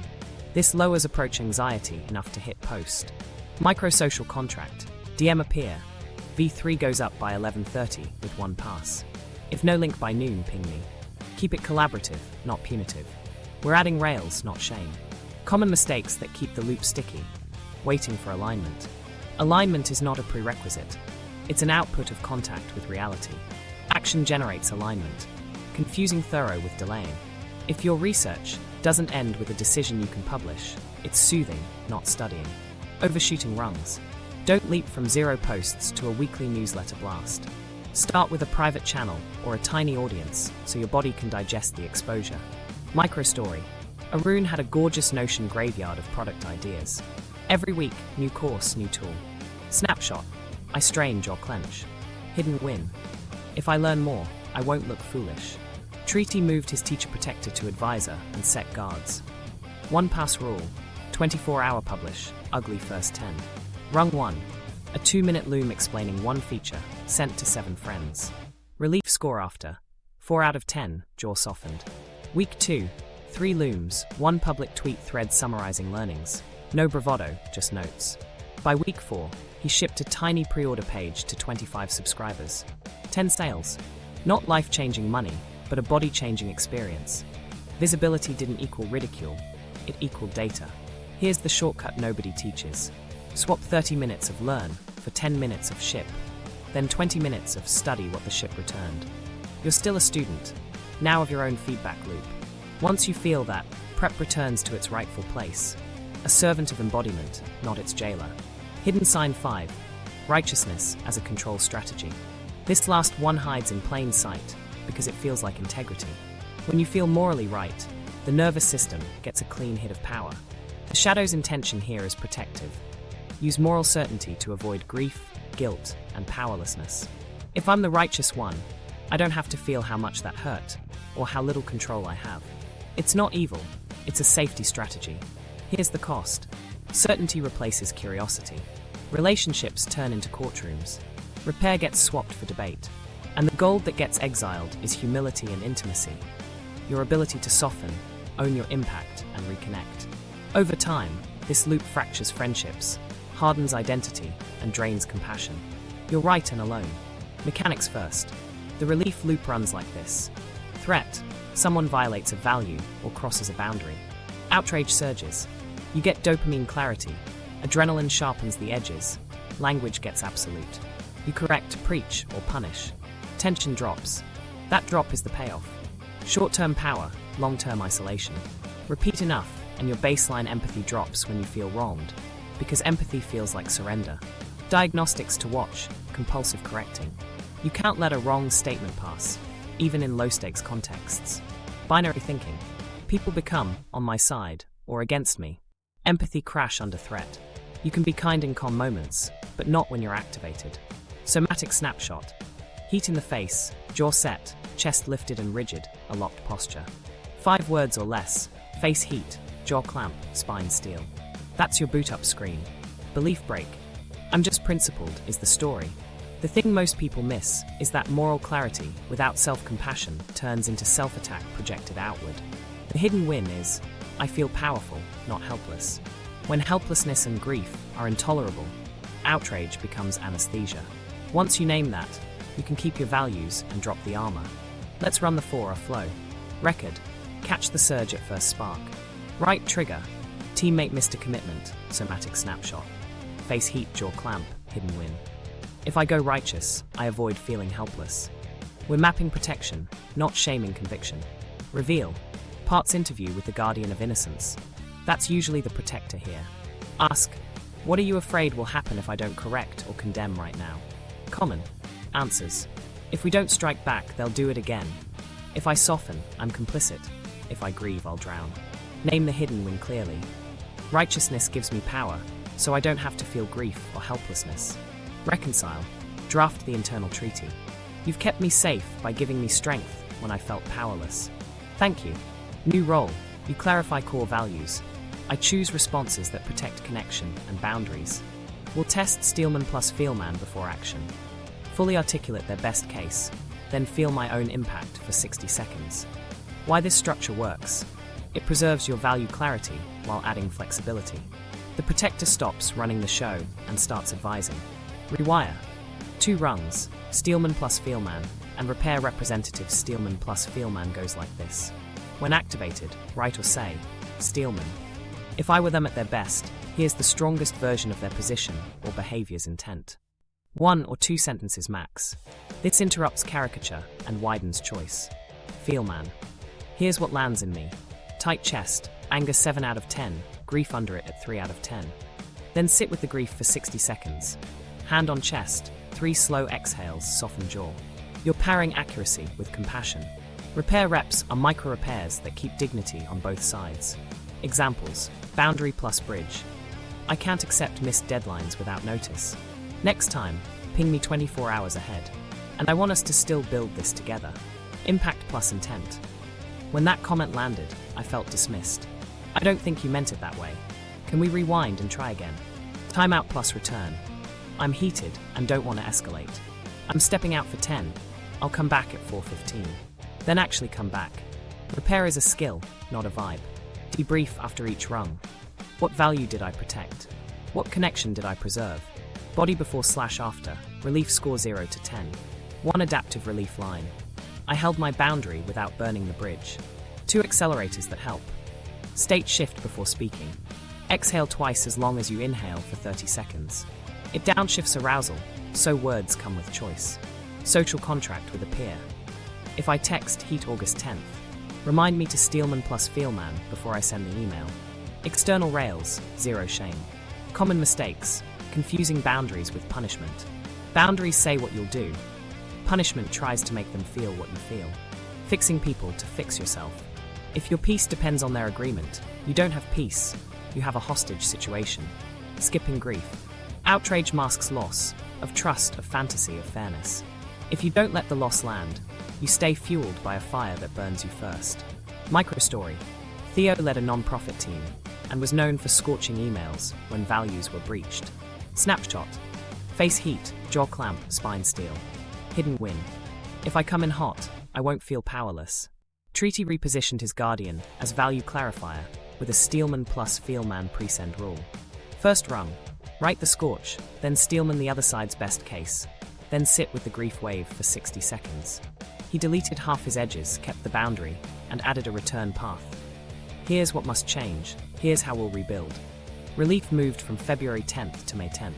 Speaker 1: This lowers approach anxiety enough to hit post. Microsocial contract. DM appear. V3 goes up by 11:30 with 1 pass. If no link by noon, ping me. Keep it collaborative, not punitive. We're adding rails, not shame. Common mistakes that keep the loop sticky. Waiting for alignment. Alignment is not a prerequisite. It's an output of contact with reality. Action generates alignment. Confusing thorough with delaying. If your research doesn't end with a decision you can publish, it's soothing, not studying. Overshooting rungs. Don't leap from 0 posts to a weekly newsletter blast. Start with a private channel or a tiny audience so your body can digest the exposure. Microstory. Arun had a gorgeous Notion graveyard of product ideas. Every week, new course, new tool. Snapshot. I strain, jaw clench. Hidden win. If I learn more, I won't look foolish. Treaty moved his teacher protector to advisor and set guards. 1 pass rule. 24-hour publish. Ugly first 10. Rung 1. A 2-minute loom explaining 1 feature, sent to 7 friends. Relief score after. 4 out of 10, jaw softened. Week 2. 3 looms, 1 public tweet thread summarizing learnings. No bravado, just notes. By week 4, he shipped a tiny pre-order page to 25 subscribers. 10 sales. Not life-changing money, but a body-changing experience. Visibility didn't equal ridicule, it equaled data. Here's the shortcut nobody teaches. Swap 30 minutes of learn for 10 minutes of ship, then 20 minutes of study what the ship returned. You're still a student, now of your own feedback loop. Once you feel that, prep returns to its rightful place. A servant of embodiment, not its jailer. Hidden sign 5. Righteousness as a control strategy. This last one hides in plain sight because it feels like integrity. When you feel morally right, the nervous system gets a clean hit of power. The shadow's intention here is protective. Use moral certainty to avoid grief, guilt, and powerlessness. If I'm the righteous one, I don't have to feel how much that hurt or how little control I have. It's not evil, it's a safety strategy. Here's the cost. Certainty replaces curiosity. Relationships turn into courtrooms. Repair gets swapped for debate. And the gold that gets exiled is humility and intimacy. Your ability to soften, own your impact, and reconnect. Over time, This loop fractures friendships, hardens identity, and drains compassion. You're right and alone. Mechanics first. The relief loop runs like this. Threat. Someone violates a value or crosses a boundary. Outrage surges. You get dopamine clarity. Adrenaline sharpens the edges. Language gets absolute. You correct, preach, or punish. Tension drops. That drop is the payoff. Short-term power, long-term isolation. Repeat enough, and your baseline empathy drops when you feel wronged, because empathy feels like surrender. Diagnostics to watch, compulsive correcting. You can't let a wrong statement pass, even in low-stakes contexts. Binary thinking. People become on my side or against me. Empathy crash under threat. You can be kind in calm moments, but not when you're activated. Somatic snapshot. Heat in the face, jaw set, chest lifted and rigid, a locked posture. 5 words or less. Face heat, jaw clamp, spine steel. That's your boot-up screen. Belief break. I'm just principled is the story. The thing most people miss is that moral clarity without self-compassion turns into self-attack projected outward. The hidden win is, I feel powerful, not helpless. When helplessness and grief are intolerable, outrage becomes anesthesia. Once you name that, you can keep your values and drop the armor. Let's run the 4 flow. Record. Catch the surge at first spark. Right trigger. Teammate missed a commitment, somatic snapshot. Face heat, jaw clamp, hidden win. If I go righteous, I avoid feeling helpless. We're mapping protection, not shaming conviction. Reveal. Parts interview with the guardian of innocence. That's usually the protector here. Ask, what are you afraid will happen if I don't correct or condemn right now? Common. Answers. If we don't strike back, they'll do it again. If I soften, I'm complicit. If I grieve, I'll drown. Name the hidden win clearly. Righteousness gives me power, so I don't have to feel grief or helplessness. Reconcile. Draft the internal treaty. You've kept me safe by giving me strength when I felt powerless. Thank you. New role. You clarify core values. I choose responses that protect connection and boundaries. We'll test Steelman plus Feelman before action. Fully articulate their best case, then feel my own impact for 60 seconds. Why this structure works. It preserves your value clarity while adding flexibility. The protector stops running the show and starts advising. Rewire. 2 rungs, Steelman plus Feelman, and repair representative Steelman plus Feelman goes like this. When activated, write or say, Steelman. If I were them at their best, here's the strongest version of their position or behavior's intent. 1 or 2 sentences max. This interrupts caricature and widens choice. Feelman. Here's what lands in me. Tight chest, anger 7 out of 10, grief under it at 3 out of 10. Then sit with the grief for 60 seconds. Hand on chest, 3 slow exhales, soften jaw. You're pairing accuracy with compassion. Repair reps are micro repairs that keep dignity on both sides. Examples, boundary plus bridge. I can't accept missed deadlines without notice. Next time, ping me 24 hours ahead. And I want us to still build this together. Impact plus intent. When that comment landed, I felt dismissed. I don't think you meant it that way. Can we rewind and try again? Timeout plus return. I'm heated and don't want to escalate. I'm stepping out for 10. I'll come back at 4:15. Then actually come back. Repair is a skill, not a vibe. Debrief after each rung. What value did I protect? What connection did I preserve? Body before / after. Relief score 0 to 10. 1 adaptive relief line. I held my boundary without burning the bridge. 2 accelerators that help. State shift before speaking. Exhale twice as long as you inhale for 30 seconds. It downshifts arousal, so words come with choice. Social contract with a peer. If I text Heat August 10th, remind me to Steelman plus Feelman before I send the email. External rails, 0 shame. Common mistakes, confusing boundaries with punishment. Boundaries say what you'll do. Punishment tries to make them feel what you feel. Fixing people to fix yourself. If your peace depends on their agreement, you don't have peace, you have a hostage situation. Skipping grief. Outrage masks loss, of trust, of fantasy, of fairness. If you don't let the loss land, you stay fueled by a fire that burns you first. Microstory. Theo led a non-profit team and was known for scorching emails when values were breached. Snapshot. Face heat, jaw clamp, spine steel. Hidden win. If I come in hot, I won't feel powerless. Treaty repositioned his guardian as value clarifier, with a Steelman plus Feelman presend rule. First rung, write the scorch, then Steelman the other side's best case, then sit with the grief wave for 60 seconds. He deleted half his edges, kept the boundary, and added a return path. Here's what must change, here's how we'll rebuild. Relief moved from February 10th to May 10th.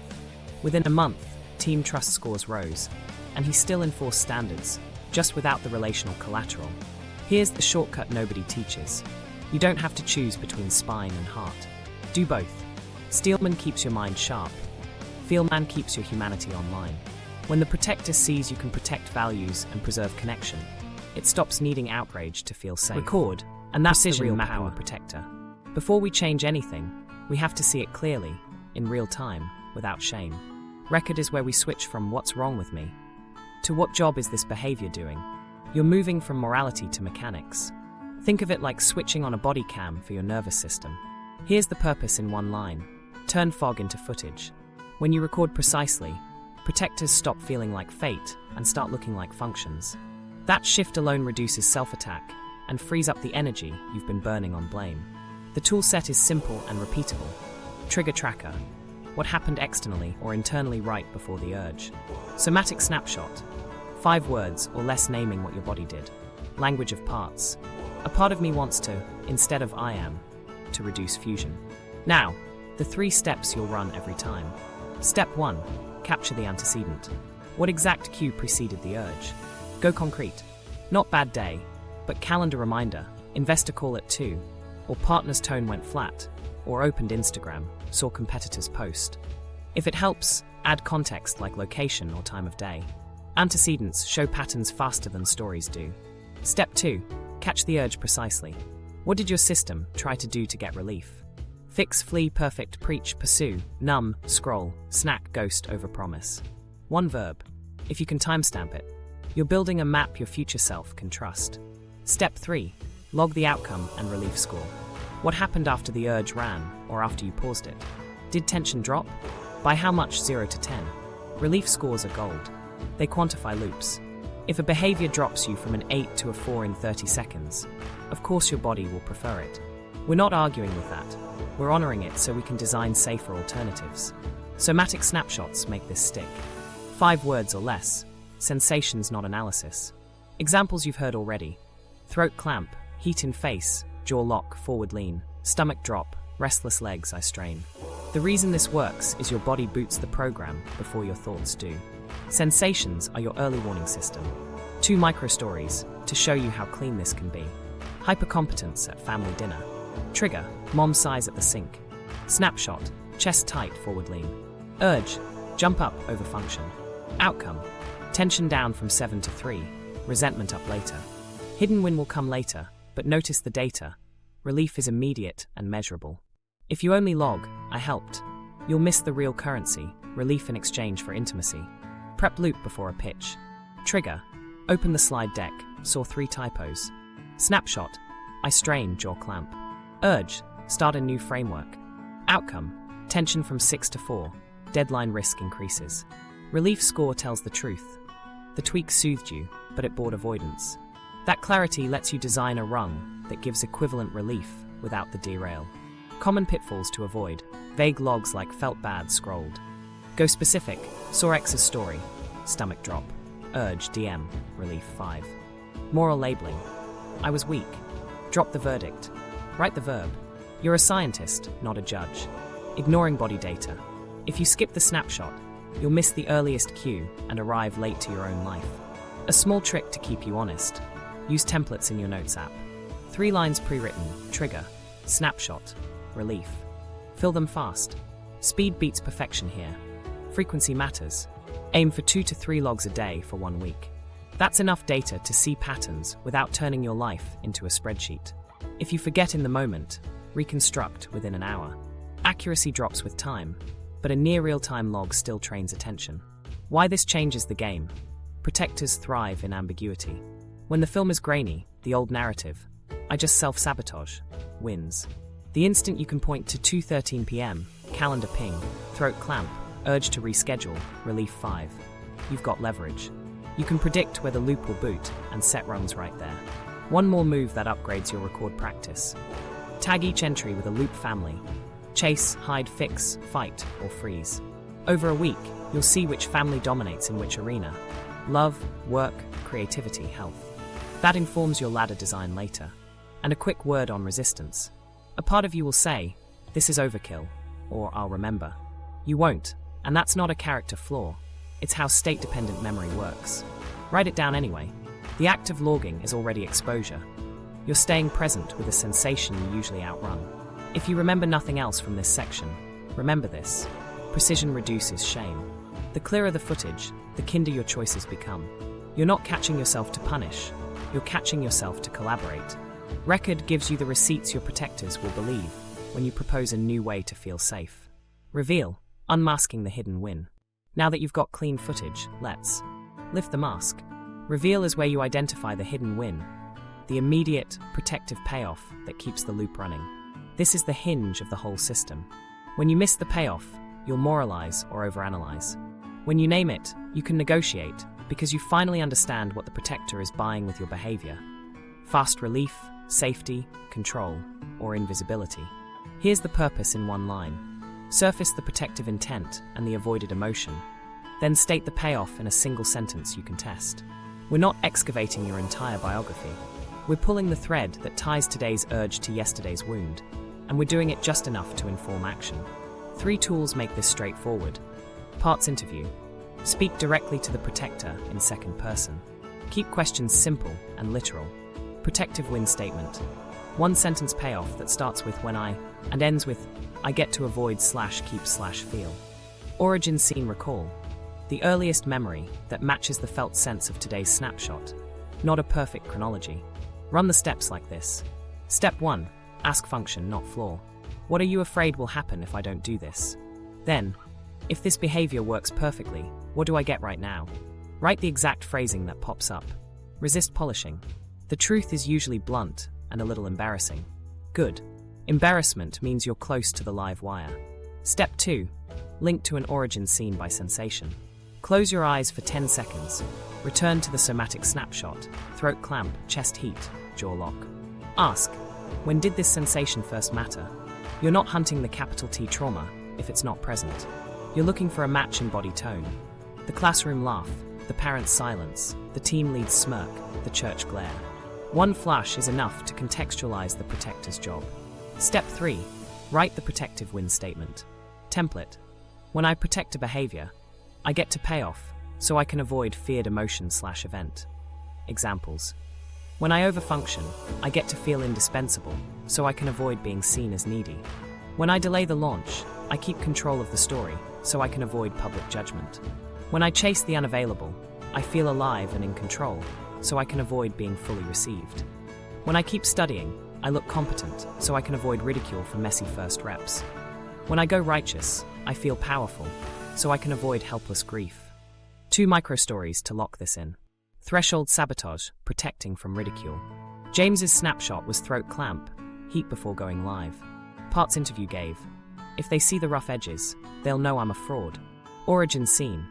Speaker 1: Within a month, team trust scores rose, and he still enforced standards, just without the relational collateral. Here's the shortcut nobody teaches. You don't have to choose between spine and heart. Do both. Steelman keeps your mind sharp. Feelman keeps your humanity online. When the protector sees you can protect values and preserve connection, it stops needing outrage to feel safe. Record, and that's the real mapping the protector. Before we change anything, we have to see it clearly, in real time, without shame. Record is where we switch from what's wrong with me to what job is this behavior doing. You're moving from morality to mechanics. Think of it like switching on a body cam for your nervous system. Here's the purpose in one line. Turn fog into footage. When you record precisely, protectors stop feeling like fate and start looking like functions. That shift alone reduces self-attack and frees up the energy you've been burning on blame. The tool set is simple and repeatable. Trigger tracker. What happened externally or internally right before the urge. Somatic snapshot. 5 words or less naming what your body did. Language of parts. A part of me wants to, instead of I am, to reduce fusion. Now, the 3 steps you'll run every time. Step 1. Capture the antecedent. What exact cue preceded the urge? Go concrete. Not bad day, but calendar reminder, investor call at 2, or partner's tone went flat, or opened Instagram, saw competitor's post. If it helps, add context like location or time of day. Antecedents show patterns faster than stories do. Step 2. Catch the urge precisely. What did your system try to do to get relief? Fix, flee, perfect, preach, pursue, numb, scroll, snack, ghost, overpromise. 1 verb. If you can timestamp it, you're building a map your future self can trust. Step 3. Log the outcome and relief score. What happened after the urge ran, or after you paused it? Did tension drop? By how much 0 to 10? Relief scores are gold. They quantify loops. If a behavior drops you from an 8 to a 4 in 30 seconds, of course your body will prefer it. We're not arguing with that. We're honoring it so we can design safer alternatives. Somatic snapshots make this stick. 5 words or less. Sensations, not analysis. Examples you've heard already. Throat clamp, heat in face, jaw lock, forward lean, stomach drop, restless legs, I strain. The reason this works is your body boots the program before your thoughts do. Sensations are your early warning system. 2 micro stories to show you how clean this can be. Hyper-Competence at family dinner. Trigger, mom sighs at the sink. Snapshot, chest tight, forward lean. Urge, jump up, over function. Outcome, tension down from 7 to 3, resentment up later. Hidden win will come later, but notice the data. Relief is immediate and measurable. If you only log, I helped, you'll miss the real currency, relief in exchange for intimacy. Prep loop before a pitch. Trigger, open the slide deck, saw 3 typos. Snapshot, I strain, jaw clamp. Urge, start a new framework. Outcome, tension from 6 to 4, deadline risk increases. Relief score tells the truth. The tweak soothed you, but it brought avoidance. That clarity lets you design a rung that gives equivalent relief without the derail. Common pitfalls to avoid. Vague logs like felt bad scrolled. Go specific. Saw X's story. Stomach drop. Urge DM. Relief 5. Moral labeling. I was weak. Drop the verdict. Write the verb. You're a scientist, not a judge. Ignoring body data. If you skip the snapshot, you'll miss the earliest cue and arrive late to your own life. A small trick to keep you honest. Use templates in your notes app. 3 lines pre-written. Trigger. Snapshot. Relief. Fill them fast. Speed beats perfection here. Frequency matters. Aim for 2 to 3 logs a day for 1 week. That's enough data to see patterns without turning your life into a spreadsheet. If you forget in the moment, reconstruct within an hour. Accuracy drops with time, but a near real-time log still trains attention. Why this changes the game? Protectors thrive in ambiguity. When the film is grainy, the old narrative, I just self-sabotage, wins. The instant you can point to 2:13 p.m., calendar ping, throat clamp, urge to reschedule, relief 5. You've got leverage. You can predict where the loop will boot and set rungs right there. 1 more move that upgrades your record practice. Tag each entry with a loop family. Chase, hide, fix, fight, or freeze. Over a week, you'll see which family dominates in which arena. Love, work, creativity, health. That informs your ladder design later. And a quick word on resistance. A part of you will say, "This is overkill," or "I'll remember." You won't, and that's not a character flaw. It's how state-dependent memory works. Write it down anyway. The act of logging is already exposure. You're staying present with a sensation you usually outrun. If you remember nothing else from this section, remember this. Precision reduces shame. The clearer the footage, the kinder your choices become. You're not catching yourself to punish. You're catching yourself to collaborate. Record gives you the receipts your protectors will believe when you propose a new way to feel safe. Reveal, unmasking the hidden win. Now that you've got clean footage, let's lift the mask. Reveal is where you identify the hidden win, the immediate, protective payoff that keeps the loop running. This is the hinge of the whole system. When you miss the payoff, you'll moralize or overanalyze. When you name it, you can negotiate because you finally understand what the protector is buying with your behavior. Fast relief, safety, control, or invisibility. Here's the purpose in one line. Surface the protective intent and the avoided emotion. Then state the payoff in a single sentence you can test. We're not excavating your entire biography. We're pulling the thread that ties today's urge to yesterday's wound, and we're doing it just enough to inform action. 3 tools make this straightforward. Parts interview. Speak directly to the protector in second person. Keep questions simple and literal. Protective win statement. 1-sentence payoff that starts with "when I" and ends with "I get to avoid / keep / feel." Origin scene recall. The earliest memory that matches the felt sense of today's snapshot. Not a perfect chronology. Run the steps like this. Step 1. Ask function, not flaw. What are you afraid will happen if I don't do this? Then, if this behavior works perfectly, what do I get right now? Write the exact phrasing that pops up. Resist polishing. The truth is usually blunt and a little embarrassing. Good. Embarrassment means you're close to the live wire. Step 2. Link to an origin scene by sensation. Close your eyes for 10 seconds. Return to the somatic snapshot, throat clamp, chest heat, jaw lock. Ask, when did this sensation first matter? You're not hunting the capital T trauma if it's not present. You're looking for a match in body tone. The classroom laugh, the parent's silence, the team lead's smirk, the church glare. One flash is enough to contextualize the protector's job. Step 3. Write the protective win statement. Template. When I protect a behavior, I get to payoff, so I can avoid feared emotion / event. Examples. When I overfunction, I get to feel indispensable, so I can avoid being seen as needy. When I delay the launch, I keep control of the story, so I can avoid public judgment. When I chase the unavailable, I feel alive and in control, so I can avoid being fully received. When I keep studying, I look competent, so I can avoid ridicule for messy first reps. When I go righteous, I feel powerful, so I can avoid helpless grief. 2 micro-stories to lock this in. Threshold sabotage, protecting from ridicule. James's snapshot was throat clamp, heat before going live. Parts interview gave, if they see the rough edges, they'll know I'm a fraud. Origin scene.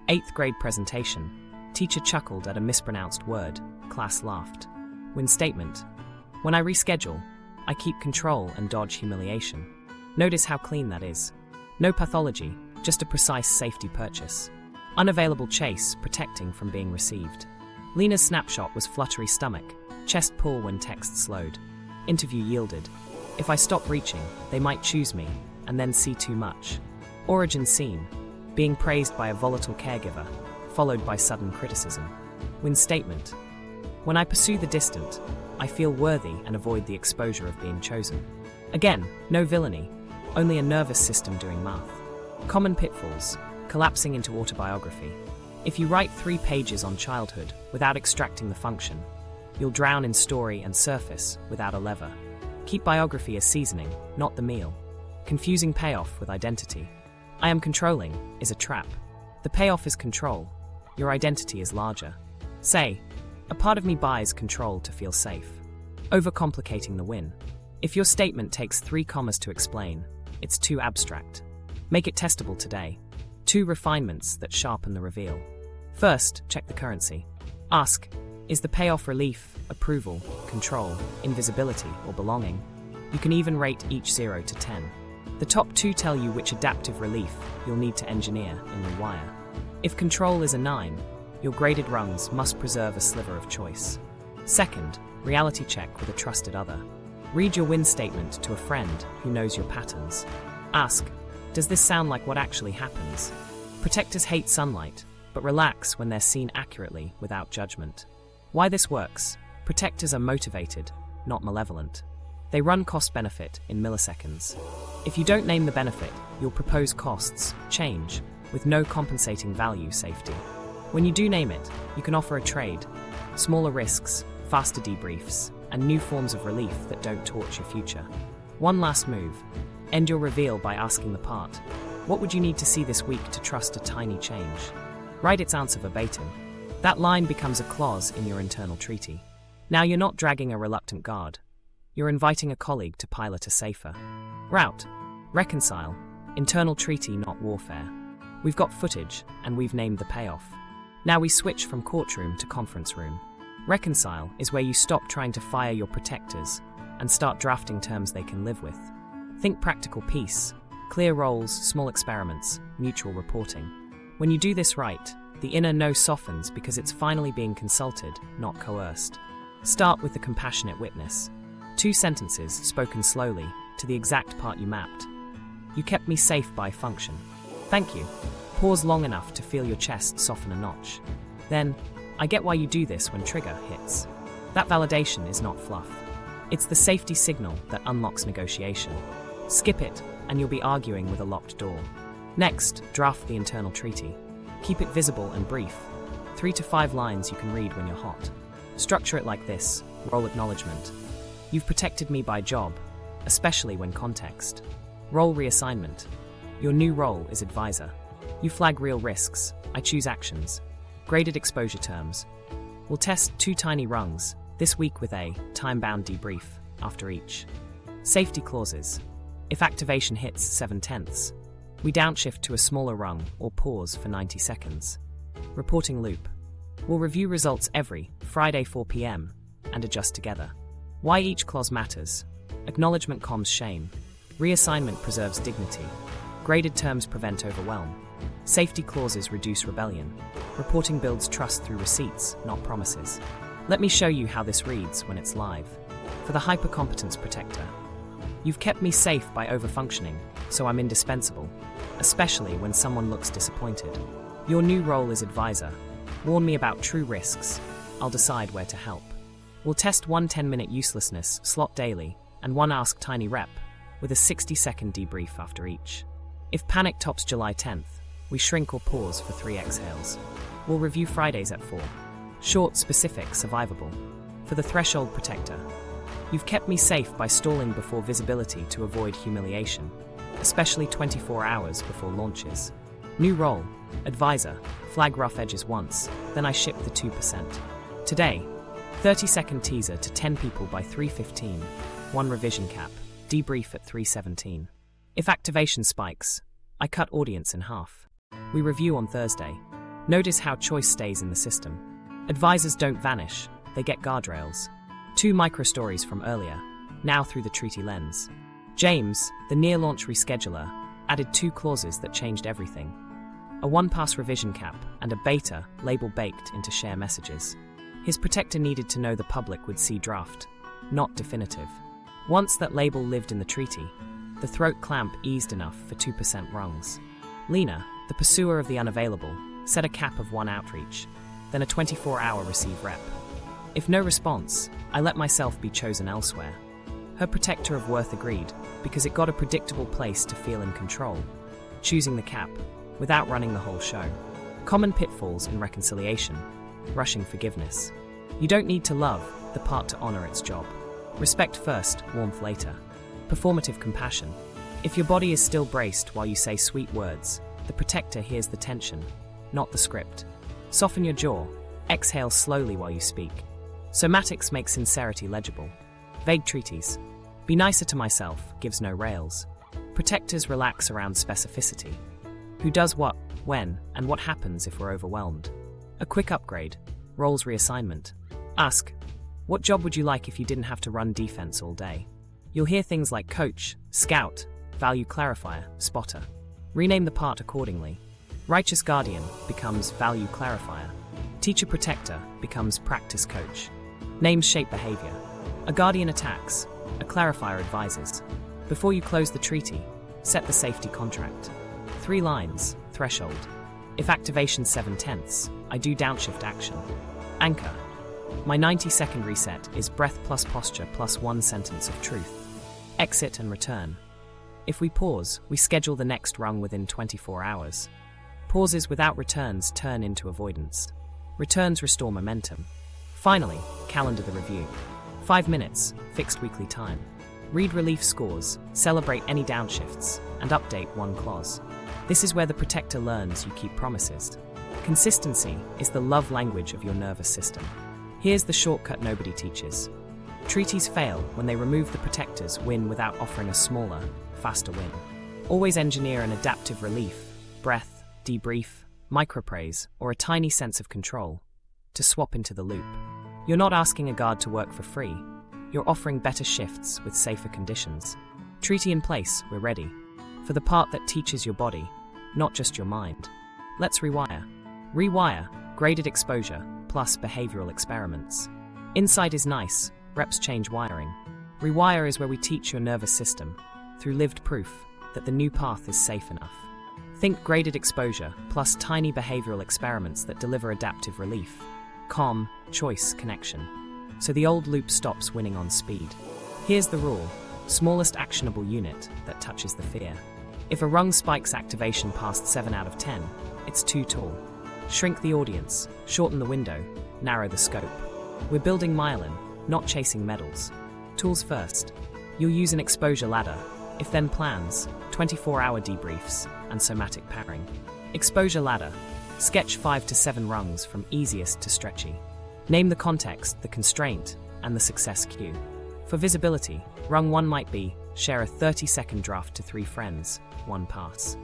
Speaker 1: 8th grade presentation. Teacher chuckled at a mispronounced word, class laughed. Win statement. When I reschedule, I keep control and dodge humiliation. Notice how clean that is. No pathology, just a precise safety purchase. Unavailable chase, protecting from being received. Lena's snapshot was fluttery stomach, chest pull when text slowed. Interview yielded. If I stop reaching, they might choose me, and then see too much. Origin scene. Being praised by a volatile caregiver, followed by sudden criticism. Win statement. When I pursue the distant, I feel worthy and avoid the exposure of being chosen. Again, no villainy, only a nervous system doing math. Common pitfalls, collapsing into autobiography. If you write 3 pages on childhood without extracting the function, you'll drown in story and surface without a lever. Keep biography as seasoning, not the meal. Confusing payoff with identity. I am controlling is a trap. The payoff is control. Your identity is larger. Say, a part of me buys control to feel safe. Overcomplicating the win. If your statement takes 3 commas to explain, it's too abstract. Make it testable today. 2 refinements that sharpen the reveal. First, check the currency. Ask, is the payoff relief, approval, control, invisibility, or belonging? You can even rate each 0 to 10. The top 2 tell you which adaptive relief you'll need to engineer in Rewire. If control is a 9, your graded rungs must preserve a sliver of choice. Second, reality check with a trusted other. Read your win statement to a friend who knows your patterns. Ask, does this sound like what actually happens? Protectors hate sunlight, but relax when they're seen accurately without judgment. Why this works? Protectors are motivated, not malevolent. They run cost-benefit in milliseconds. If you don't name the benefit, you'll propose costs, change, with no compensating value safety. When you do name it, you can offer a trade, smaller risks, faster debriefs, and new forms of relief that don't torch your future. One last move. End your reveal by asking the part, what would you need to see this week to trust a tiny change? Write its answer verbatim. That line becomes a clause in your internal treaty. Now you're not dragging a reluctant guard. You're inviting a colleague to pilot a safer route. Reconcile. Internal treaty, not warfare. We've got footage, and we've named the payoff. Now we switch from courtroom to conference room. Reconcile is where you stop trying to fire your protectors and start drafting terms they can live with. Think practical peace, clear roles, small experiments, mutual reporting. When you do this right, the inner no softens because it's finally being consulted, not coerced. Start with the compassionate witness. 2 sentences spoken slowly to the exact part you mapped. You kept me safe by function. Thank you. Pause long enough to feel your chest soften a notch. Then, I get why you do this when trigger hits. That validation is not fluff. It's the safety signal that unlocks negotiation. Skip it, and you'll be arguing with a locked door. Next, draft the internal treaty. Keep it visible and brief. 3 to 5 lines you can read when you're hot. Structure it like this: role acknowledgement. You've protected me by job, especially when context. Role reassignment. Your new role is advisor. You flag real risks. I choose actions. Graded exposure terms. We'll test 2 tiny rungs, this week with a time-bound debrief after each. Safety clauses. If activation hits 7/10, we downshift to a smaller rung or pause for 90 seconds. Reporting loop. We'll review results every Friday 4 p.m. and adjust together. Why each clause matters. Acknowledgement calms shame. Reassignment preserves dignity. Graded terms prevent overwhelm. Safety clauses reduce rebellion. Reporting builds trust through receipts, not promises. Let me show you how this reads when it's live. For the Hyper-Competence protector. You've kept me safe by overfunctioning, so I'm indispensable, especially when someone looks disappointed. Your new role is advisor. Warn me about true risks. I'll decide where to help. We'll test 1 10-minute uselessness slot daily and 1 ask tiny rep with a 60-second debrief after each. If panic tops July 10th, we shrink or pause for 3 exhales. We'll review Fridays at 4. Short, specific, survivable. For the threshold protector. You've kept me safe by stalling before visibility to avoid humiliation, especially 24 hours before launches. New role, advisor, flag rough edges once, then I ship the 2%. Today, 30-second teaser to 10 people by 3:15, 1 revision cap, debrief at 3:17. If activation spikes, I cut audience in half. We review on Thursday. Notice how choice stays in the system. Advisors don't vanish, they get guardrails. 2 micro-stories from earlier, now through the treaty lens. James, the near-launch rescheduler, added 2 clauses that changed everything. A 1-pass revision cap and a beta label baked into share messages. His protector needed to know the public would see draft, not definitive. Once that label lived in the treaty, the throat clamp eased enough for 2% rungs. Lena, the pursuer of the Unavailable, set a cap of 1 outreach, then a 24-hour receive rep. If no response, I let myself be chosen elsewhere. Her protector of worth agreed, because it got a predictable place to feel in control, choosing the cap, without running the whole show. Common pitfalls in reconciliation. Rushing forgiveness. You don't need to love the part to honor its job. Respect first, warmth later. Performative compassion. If your body is still braced while you say sweet words, the protector hears the tension, not the script. Soften your jaw. Exhale slowly while you speak. Somatics make sincerity legible. Vague treaties. Be nicer to myself gives no rails. Protectors relax around specificity. Who does what, when, and what happens if we're overwhelmed. A quick upgrade. Roles reassignment. Ask, what job would you like if you didn't have to run defense all day? You'll hear things like coach, scout, value clarifier, spotter. Rename the part accordingly. Righteous guardian becomes value clarifier. Teacher protector becomes practice coach. Names shape behavior. A guardian attacks, a clarifier advises. Before you close the treaty, set the safety contract. 3 lines, threshold. If activation 7/10, I do downshift action. Anchor. My 90-second reset is breath plus posture plus 1 sentence of truth. Exit and return. If we pause, we schedule the next rung within 24 hours. Pauses without returns turn into avoidance. Returns restore momentum. Finally, calendar the review. 5 minutes, fixed weekly time. Read relief scores, celebrate any downshifts, and update 1 clause. This is where the protector learns you keep promises. Consistency is the love language of your nervous system. Here's the shortcut nobody teaches. Treaties fail when they remove the protector's win without offering a smaller, faster win. Always engineer an adaptive relief, breath, debrief, micropraise, or a tiny sense of control to swap into the loop. You're not asking a guard to work for free. You're offering better shifts with safer conditions. Treaty in place, we're ready. For the part that teaches your body, not just your mind. Let's rewire. Rewire, graded exposure, plus behavioral experiments. Insight is nice, reps change wiring. Rewire is where we teach your nervous system, through lived proof, that the new path is safe enough. Think graded exposure, plus tiny behavioral experiments that deliver adaptive relief. Calm, choice, connection. So the old loop stops winning on speed. Here's the rule. Smallest actionable unit that touches the fear. If a rung spikes activation past 7 out of 10, it's too tall. Shrink the audience, shorten the window, narrow the scope. We're building myelin, not chasing medals. Tools first. You'll use an exposure ladder, if then plans, 24-hour debriefs, and somatic pairing. Exposure ladder. Sketch 5 to 7 rungs from easiest to stretchy. Name the context, the constraint, and the success cue. For visibility, rung 1 might be, share a 30-second draft to 3 friends, 1 pass.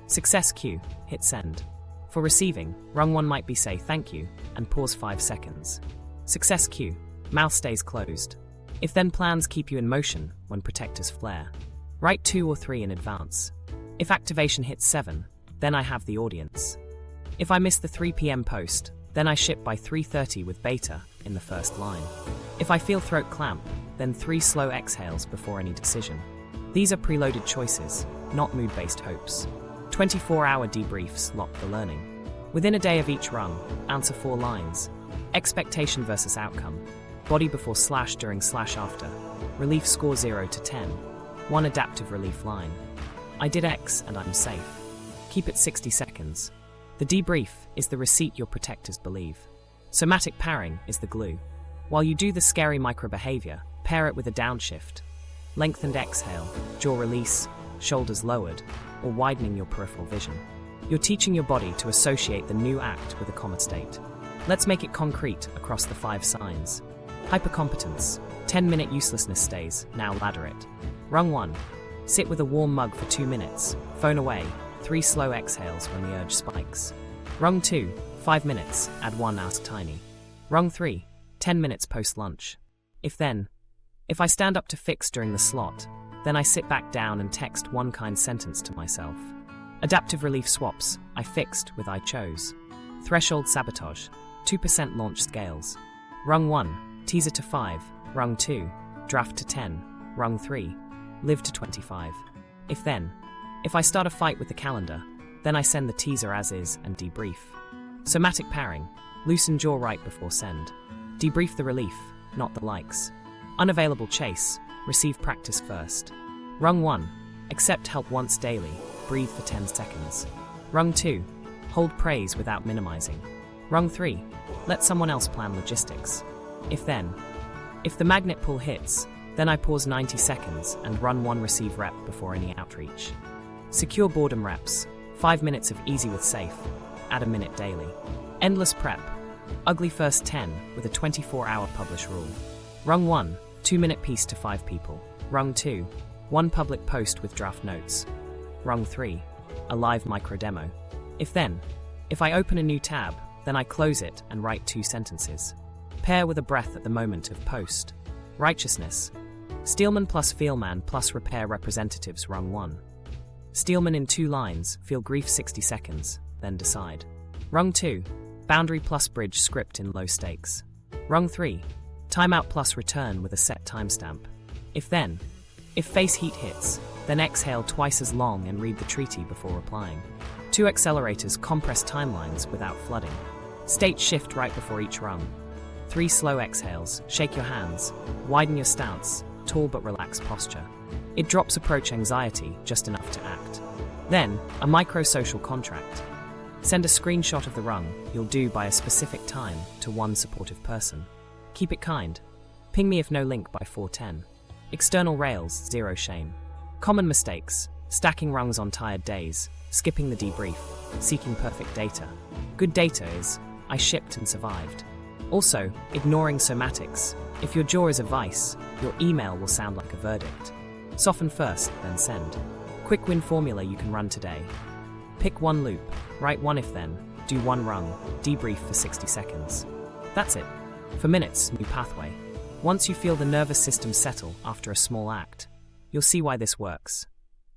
Speaker 1: Success cue, hit send. For receiving, rung 1 might be say thank you, and pause 5 seconds. Success cue, mouth stays closed. If then plans keep you in motion when protectors flare. Write 2 or 3 in advance. If activation hits 7, then I have the audience. If I miss the 3 p.m. post, then I ship by 3:30 with beta in the first line. If I feel throat clamp, then 3 slow exhales before any decision. These are preloaded choices, not mood-based hopes. 24-hour debriefs lock the learning. Within a day of each rung, answer 4 lines. Expectation versus outcome. Body before / during / after. Relief score 0 to 10. 1 adaptive relief line. I did X and I'm safe. Keep it 60 seconds. The debrief is the receipt your protectors believe. Somatic pairing is the glue. While you do the scary micro-behavior, pair it with a downshift. Lengthened exhale, jaw release, shoulders lowered, or widening your peripheral vision. You're teaching your body to associate the new act with a common state. Let's make it concrete across the 5 signs. Hyper-Competence. 10-minute uselessness stays, now ladder it. Rung 1. Sit with a warm mug for 2 minutes, phone away, 3 slow exhales when the urge spikes. Rung 2. 5 minutes, add 1 ask tiny. Rung 3. 10 minutes post-lunch. If I stand up to fix during the slot, then I sit back down and text 1 kind sentence to myself. Adaptive relief swaps, I fixed with I chose. Threshold sabotage, 2% launch scales. Rung 1, teaser to 5, rung 2, draft to 10, rung 3, live to 25. If I start a fight with the calendar, then I send the teaser as is and debrief. Somatic pairing, loosen jaw right before send. Debrief the relief, not the likes. Unavailable chase, receive practice first. Rung 1, accept help once daily, breathe for 10 seconds. Rung 2, hold praise without minimizing. Rung 3, let someone else plan logistics. If the magnet pull hits, then I pause 90 seconds and run 1 receive rep before any outreach. Secure boredom reps, 5 minutes of easy with safe, add a minute daily. Endless prep, ugly first 10 with a 24-hour publish rule. Rung 1, 2-minute piece to 5 people. Rung 2, 1 public post with draft notes. Rung 3, a live micro demo. If I open a new tab, then I close it and write 2 sentences. Pair with a breath at the moment of post. Righteousness. Steelman plus Feelman plus repair representatives rung 1. Steelman in 2 lines, feel grief 60 seconds, then decide. Rung 2. Boundary plus bridge script in low stakes. Rung 3. Timeout plus return with a set timestamp. If face heat hits, then exhale twice as long and read the treaty before replying. 2 accelerators compress timelines without flooding. State shift right before each rung. 3 slow exhales, shake your hands, widen your stance, tall but relaxed posture. It drops approach anxiety just enough to act. Then, a micro-social contract. Send a screenshot of the rung you'll do by a specific time to one supportive person. Keep it kind. Ping me if no link by 4:10. External rails, 0 shame. Common mistakes: stacking rungs on tired days, skipping the debrief, seeking perfect data. Good data is, I shipped and survived. Also, ignoring somatics. If your jaw is a vice, your email will sound like a verdict. Soften first, then send. Quick win formula you can run today. Pick 1 loop, write 1 if then, do 1 rung, debrief for 60 seconds. That's it. For minutes, new pathway. Once you feel the nervous system settle after a small act, you'll see why this works.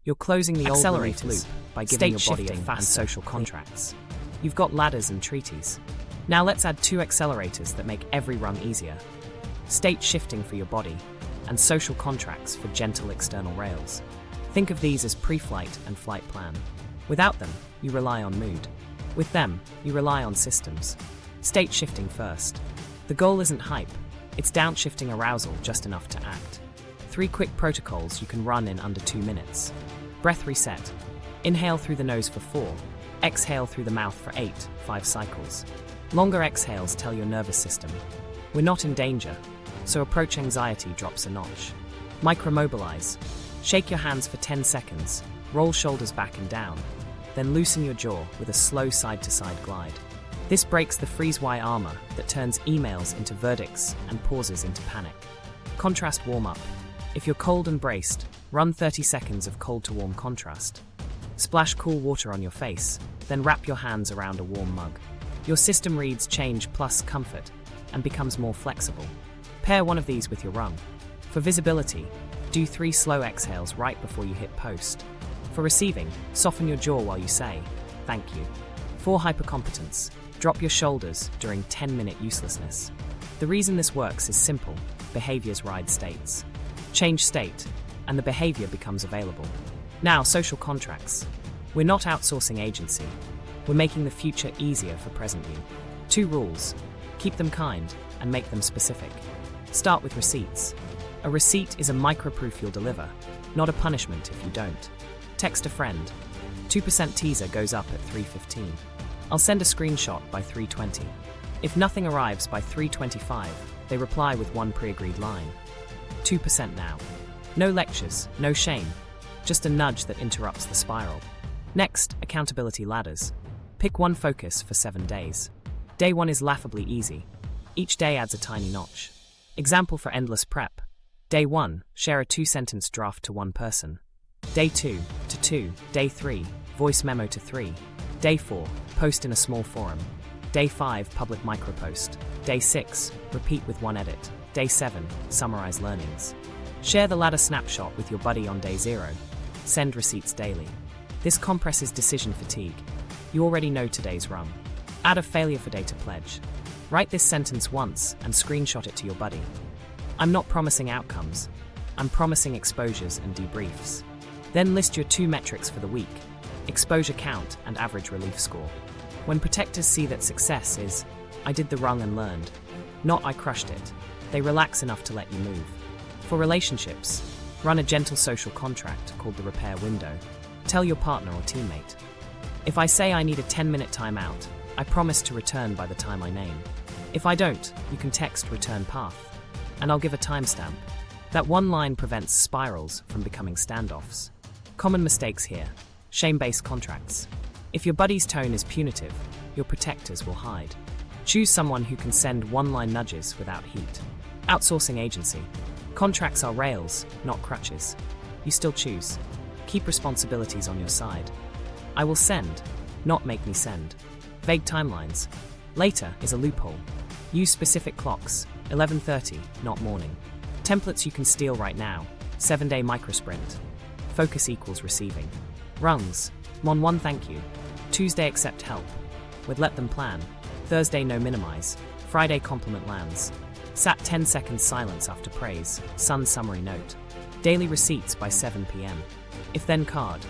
Speaker 1: You're closing the old relief loop by giving your body a fast social contracts. You've got ladders and treaties. Now let's add 2 accelerators that make every rung easier. State shifting for your body, and social contracts for gentle external rails. Think of these as pre-flight and flight plan. Without them, you rely on mood. With them, you rely on systems. State shifting first. The goal isn't hype, it's downshifting arousal just enough to act. 3 quick protocols you can run in under 2 minutes. Breath reset. Inhale through the nose for 4, exhale through the mouth for 8, 5 cycles. Longer exhales tell your nervous system, we're not in danger, so approach anxiety drops a notch. Micromobilize. Shake your hands for 10 seconds, roll shoulders back and down, then loosen your jaw with a slow side-to-side glide. This breaks the freeze-why armor that turns emails into verdicts and pauses into panic. Contrast warm-up. If you're cold and braced, run 30 seconds of cold to warm contrast. Splash cool water on your face, then wrap your hands around a warm mug. Your system reads change plus comfort and becomes more flexible. Pair one of these with your rung. For visibility, do 3 slow exhales right before you hit post. For receiving, soften your jaw while you say, thank you. For hyper-competence, drop your shoulders during 10-minute uselessness. The reason this works is simple: behaviors ride states. Change state, and the behavior becomes available. Now, social contracts. We're not outsourcing agency. We're making the future easier for present you. 2 rules. Keep them kind and make them specific. Start with receipts. A receipt is a microproof you'll deliver, not a punishment if you don't. Text a friend. 2% teaser goes up at 3:15. I'll send a screenshot by 3:20. If nothing arrives by 3:25, they reply with 1 pre-agreed line. 2% now. No lectures, no shame, just a nudge that interrupts the spiral. Next, accountability ladders. Pick 1 focus for 7 days. Day 1 is laughably easy. Each day adds a tiny notch. Example for endless prep. Day 1, share a 2-sentence draft to 1 person. Day 2, to 2. Day 3, voice memo to 3. Day 4, post in a small forum. Day 5, public micropost. Day 6, repeat with 1 edit. Day 7, summarize learnings. Share the ladder snapshot with your buddy on day 0. Send receipts daily. This compresses decision fatigue. You already know today's rung. Add a failure for data pledge. Write this sentence once and screenshot it to your buddy. I'm not promising outcomes. I'm promising exposures and debriefs. Then list your 2 metrics for the week: exposure count and average relief score. When protectors see that success is, I did the rung and learned, not I crushed it, they relax enough to let you move. For relationships, run a gentle social contract called the repair window. Tell your partner or teammate, if I say I need a 10-minute timeout, I promise to return by the time I name. If I don't, you can text return path, and I'll give a timestamp. That 1 line prevents spirals from becoming standoffs. Common mistakes here: shame-based contracts. If your buddy's tone is punitive, your protectors will hide. Choose someone who can send 1-line nudges without heat. Outsourcing agency. Contracts are rails, not crutches. You still choose. Keep responsibilities on your side. I will send, not make me send. Vague timelines. Later is a loophole. Use specific clocks, 11:30, not morning. Templates you can steal right now. 7-day microsprint. Focus equals receiving. Rungs. Mon 1 thank you. Tuesday accept help. With let them plan. Thursday no minimize. Friday compliment lands. Sat 10 seconds silence after praise. Sun summary note. Daily receipts by 7 p.m. If then card.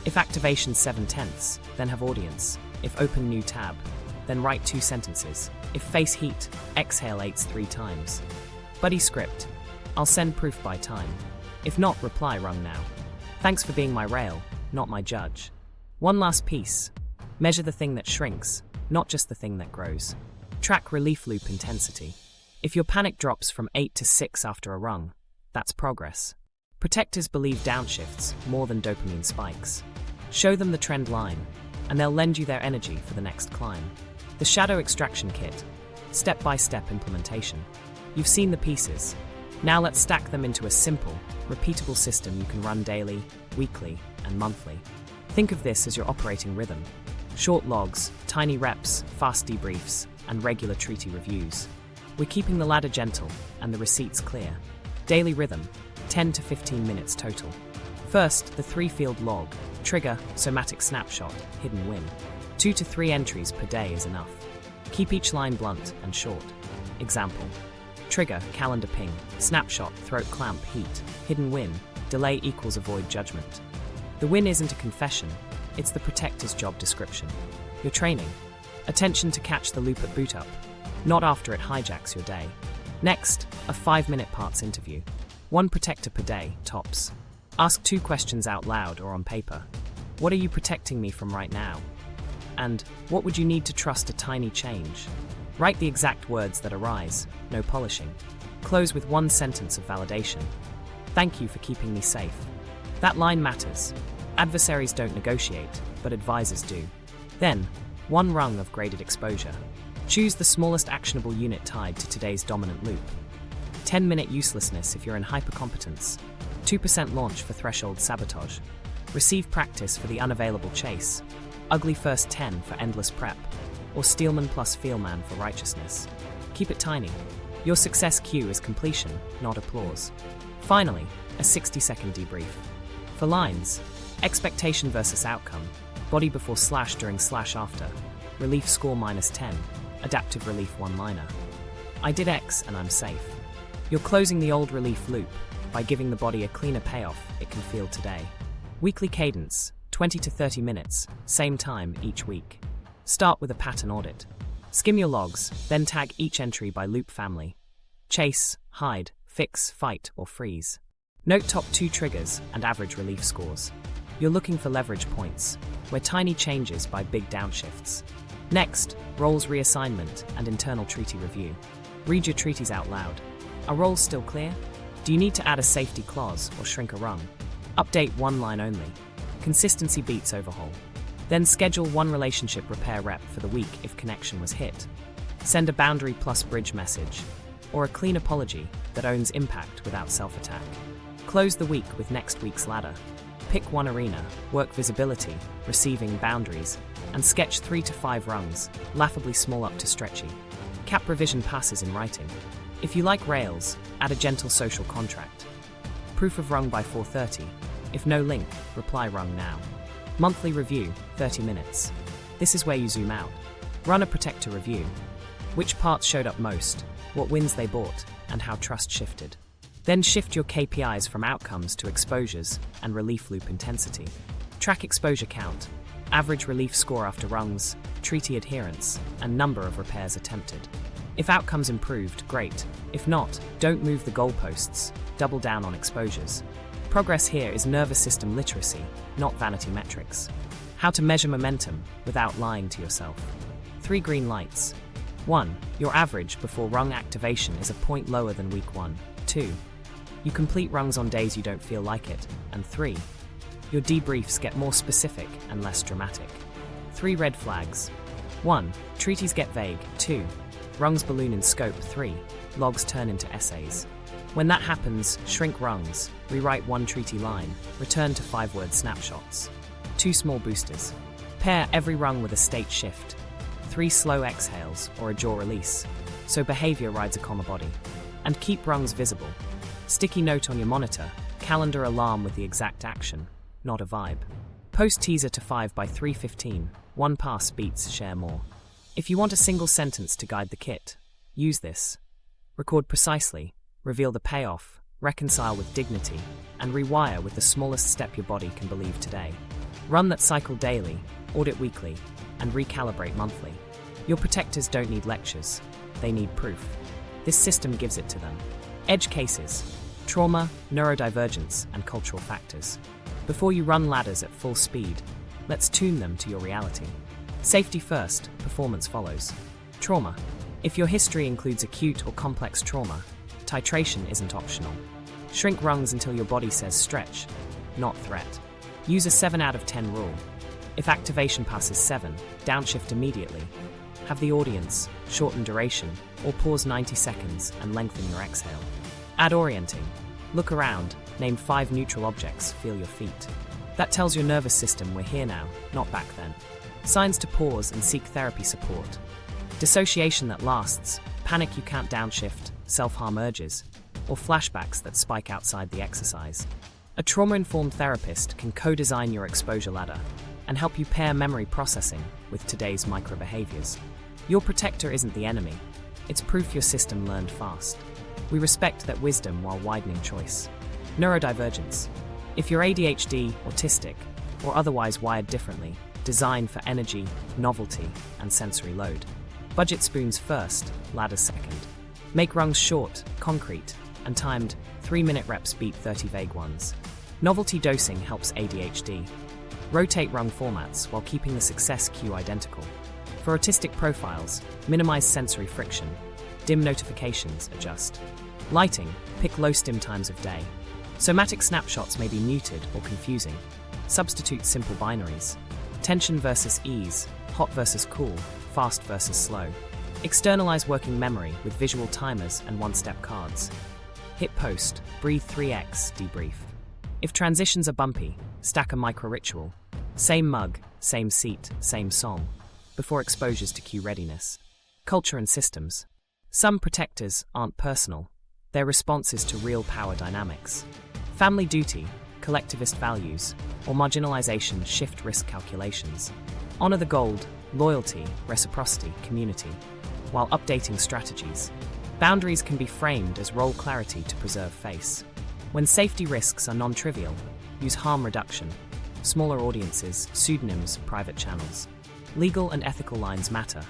Speaker 1: If activation 7/10, then have audience. If open new tab, then write 2 sentences. If face heat, exhale 8s 3 times. Buddy script. I'll send proof by time. If not, reply rung now. Thanks for being my rail, not my judge. One last piece. Measure the thing that shrinks, not just the thing that grows. Track relief loop intensity. If your panic drops from 8 to 6 after a rung, that's progress. Protectors believe downshifts more than dopamine spikes. Show them the trend line, and they'll lend you their energy for the next climb. The Shadow Extraction Kit. Step-by-step implementation. You've seen the pieces. Now let's stack them into a simple, repeatable system you can run daily, weekly, and monthly. Think of this as your operating rhythm. Short logs, tiny reps, fast debriefs, and regular treaty reviews. We're keeping the ladder gentle and the receipts clear. Daily rhythm, 10 to 15 minutes total. First, the 3-field log. Trigger, somatic snapshot, hidden win. 2 to 3 entries per day is enough. Keep each line blunt and short. Example. Trigger, calendar ping. Snapshot, throat clamp, heat. Hidden win, delay equals avoid judgment. The win isn't a confession, it's the protector's job description. Your training. Attention to catch the loop at boot up, not after it hijacks your day. Next, a 5-minute parts interview. 1 protector per day, tops. Ask 2 questions out loud or on paper. What are you protecting me from right now? And what would you need to trust a tiny change? Write the exact words that arise, no polishing. Close with 1 sentence of validation. Thank you for keeping me safe. That line matters. Adversaries don't negotiate, but advisors do. Then, 1 rung of graded exposure. Choose the smallest actionable unit tied to today's dominant loop. 10-minute uselessness if you're in hyper-competence. 2% launch for threshold sabotage. Receive practice for the unavailable chase. Ugly first 10 for endless prep. Or Steelman Feelman for righteousness. Keep it tiny. Your success cue is completion, not applause. Finally, a 60-second debrief. For lines, expectation versus outcome. Body before slash during slash after. Relief score -10. Adaptive relief one-liner. I did X and I'm safe. You're closing the old relief loop by giving the body a cleaner payoff it can feel today. Weekly cadence, 20 to 30 minutes, same time each week. Start with a pattern audit. Skim your logs, then tag each entry by loop family. Chase, hide, fix, fight, or freeze. Note top 2 triggers and average relief scores. You're looking for leverage points, where tiny changes by big downshifts. Next, roles reassignment and internal treaty review. Read your treaties out loud. Are roles still clear? Do you need to add a safety clause or shrink a rung? Update 1 line only. Consistency beats overhaul. Then schedule 1 relationship repair rep for the week if connection was hit. Send a boundary plus bridge message, or a clean apology that owns impact without self-attack. Close the week with next week's ladder. Pick 1 arena, work visibility, receiving boundaries, and sketch 3 to 5 rungs, laughably small up to stretchy. Cap revision passes in writing. If you like rails, add a gentle social contract. Proof of rung by 4:30. If no link, reply rung now. Monthly review, 30 minutes. This is where you zoom out. Run a protector review. Which parts showed up most, what wins they bought, and how trust shifted. Then shift your KPIs from outcomes to exposures and relief loop intensity. Track exposure count, average relief score after rungs, treaty adherence, and number of repairs attempted. If outcomes improved, great. If not, don't move the goalposts, double down on exposures. Progress here is nervous system literacy, not vanity metrics. How to measure momentum without lying to yourself. 3 green lights. 1. Your average before rung activation is a point lower than week 1. 2. You complete rungs on days you don't feel like it. And 3. Your debriefs get more specific and less dramatic. 3 red flags. 1. Treaties get vague. 2. Rungs balloon in scope. 3. Logs turn into essays. When that happens, shrink rungs, rewrite 1 treaty line, return to 5-word snapshots. 2 small boosters. Pair every rung with a state shift. 3 slow exhales or a jaw release, so behavior rides a comma body. And keep rungs visible. Sticky note on your monitor, calendar alarm with the exact action, not a vibe. Post teaser to 5 by 3:15, one pass beats share more. If you want a single sentence to guide the kit, use this. Record precisely, reveal the payoff, reconcile with dignity, and rewire with the smallest step your body can believe today. Run that cycle daily, audit weekly, and recalibrate monthly. Your protectors don't need lectures, they need proof. This system gives it to them. Edge cases, trauma, neurodivergence, and cultural factors. Before you run ladders at full speed, let's tune them to your reality. Safety first, performance follows. Trauma. If your history includes acute or complex trauma, titration isn't optional. Shrink rungs until your body says stretch, not threat. Use a 7 out of 10 rule. If activation passes 7, downshift immediately. Have the audience shorten duration or pause 90 seconds and lengthen your exhale. Add orienting. Look around, name 5 neutral objects, feel your feet. That tells your nervous system we're here now, not back then. Signs to pause and seek therapy support. Dissociation that lasts, panic you can't downshift, self-harm urges, or flashbacks that spike outside the exercise. A trauma-informed therapist can co-design your exposure ladder and help you pair memory processing with today's micro-behaviors. Your protector isn't the enemy. It's proof your system learned fast. We respect that wisdom while widening choice. Neurodivergence. If you're ADHD, autistic, or otherwise wired differently, design for energy, novelty, and sensory load. Budget spoons first, ladders second. Make rungs short, concrete, and timed 3-minute reps beat 30 vague ones. Novelty dosing helps ADHD. Rotate rung formats while keeping the success cue identical. For autistic profiles, minimize sensory friction. Dim notifications, adjust. Lighting, pick low stim times of day. Somatic snapshots may be muted or confusing. Substitute simple binaries. Tension versus ease, hot versus cool, fast versus slow. Externalize working memory with visual timers and one-step cards. Hit post, breathe 3x, debrief. If transitions are bumpy, stack a micro-ritual. Same mug, same seat, same song. Before exposures to cue readiness. Culture and systems. Some protectors aren't personal. They're responses to real power dynamics. Family duty, collectivist values, or marginalization shift risk calculations. Honor the gold, loyalty, reciprocity, community, while updating strategies. Boundaries can be framed as role clarity to preserve face. When safety risks are non-trivial, use harm reduction. Smaller audiences, pseudonyms, private channels. Legal and ethical lines matter.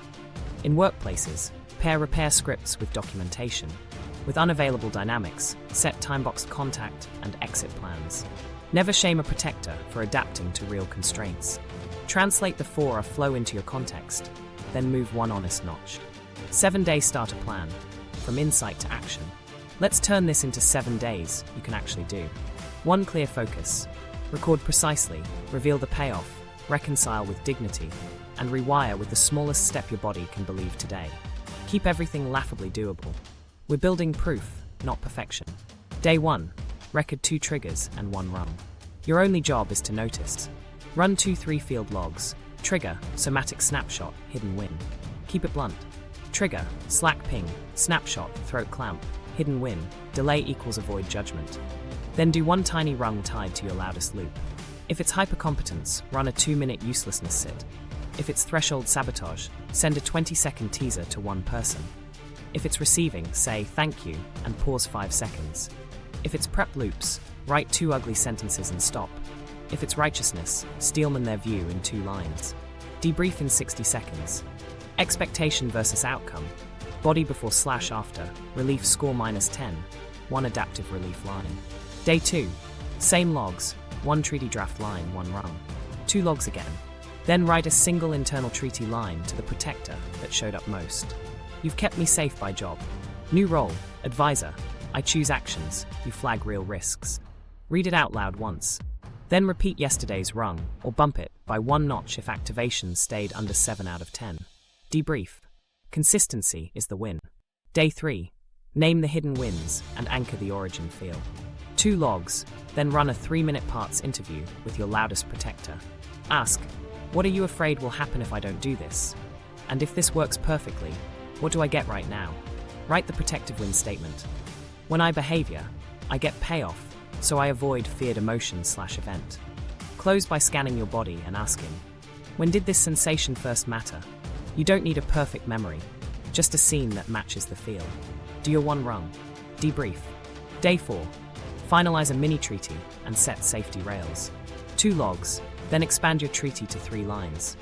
Speaker 1: In workplaces, pair repair scripts with documentation. With unavailable dynamics, set time-boxed contact and exit plans. Never shame a protector for adapting to real constraints. Translate the 4 flow into your context, then move 1 honest notch. 7-day starter plan, from insight to action. Let's turn this into 7 days you can actually do. 1 clear focus. Record precisely, reveal the payoff, reconcile with dignity, and rewire with the smallest step your body can believe today. Keep everything laughably doable. We're building proof, not perfection. Day 1. Record 2 triggers and 1 rung. Your only job is to notice. Run 2 3-field logs. Trigger, somatic snapshot, hidden win. Keep it blunt. Trigger, slack ping, snapshot, throat clamp, hidden win, delay equals avoid judgment. Then do 1 tiny rung tied to your loudest loop. If it's hyper-competence, run a 2-minute uselessness sit. If it's threshold sabotage, send a 20-second teaser to 1 person. If it's receiving, say thank you and pause 5 seconds. If it's prep loops, write 2 ugly sentences and stop. If it's righteousness, Steelman their view in 2 lines. Debrief in 60 seconds. Expectation versus outcome. Body before / after. Relief score -10. 1 adaptive relief line. Day 2. Same logs. 1 treaty draft line, 1 rung. 2 logs again. Then write a single internal treaty line to the protector that showed up most. You've kept me safe by job. New role, advisor. I choose actions, you flag real risks. Read it out loud once. Then repeat yesterday's rung, or bump it by 1 notch if activation stayed under 7 out of 10. Debrief. Consistency is the win. Day 3. Name the hidden wins and anchor the origin feel. 2 logs, then run a 3-minute parts interview with your loudest protector. Ask, what are you afraid will happen if I don't do this? And if this works perfectly, what do I get right now? Write the protective win statement. When I behavior, I get payoff, so I avoid feared emotion/event. Close by scanning your body and asking, when did this sensation first matter? You don't need a perfect memory, just a scene that matches the feel. Do your one rung. Debrief. Day 4. Finalize a mini treaty and set safety rails. 2 logs, then expand your treaty to 3 lines.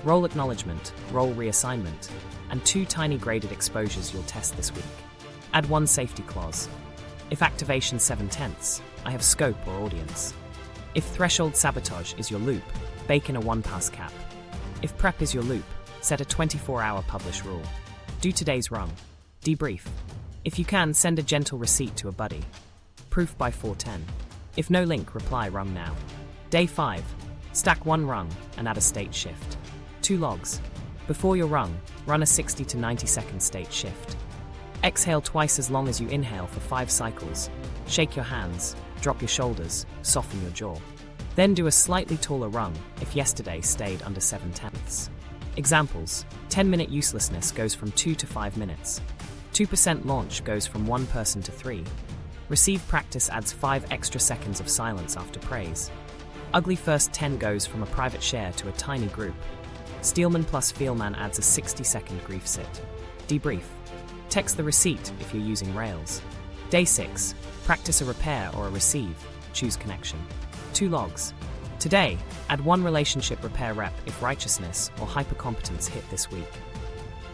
Speaker 1: Role acknowledgement, role reassignment, and 2 tiny graded exposures you'll test this week. Add 1 safety clause. If activation 7/10, I have scope or audience. If threshold sabotage is your loop, bake in a 1-pass cap. If prep is your loop, set a 24-hour publish rule. Do today's rung. Debrief. If you can, send a gentle receipt to a buddy. Proof by 4:10. If no link, reply rung now. Day 5. Stack 1 rung and add a state shift. 2 logs. Before your rung, run a 60 to 90 second state shift. Exhale twice as long as you inhale for 5 cycles. Shake your hands, drop your shoulders, soften your jaw. Then do a slightly taller rung if yesterday stayed under 7/10. Examples: 10-minute uselessness goes from 2 to 5 minutes. 2% launch goes from 1 person to 3. Receive practice adds 5 extra seconds of silence after praise. Ugly first 10 goes from a private share to a tiny group. Steelman Feelman adds a 60-second grief sit. Debrief. Text the receipt if you're using Rails. Day 6. Practice a repair or a receive. Choose connection. 2 logs. Today, add 1 relationship repair rep if righteousness or hyper-competence hit this week.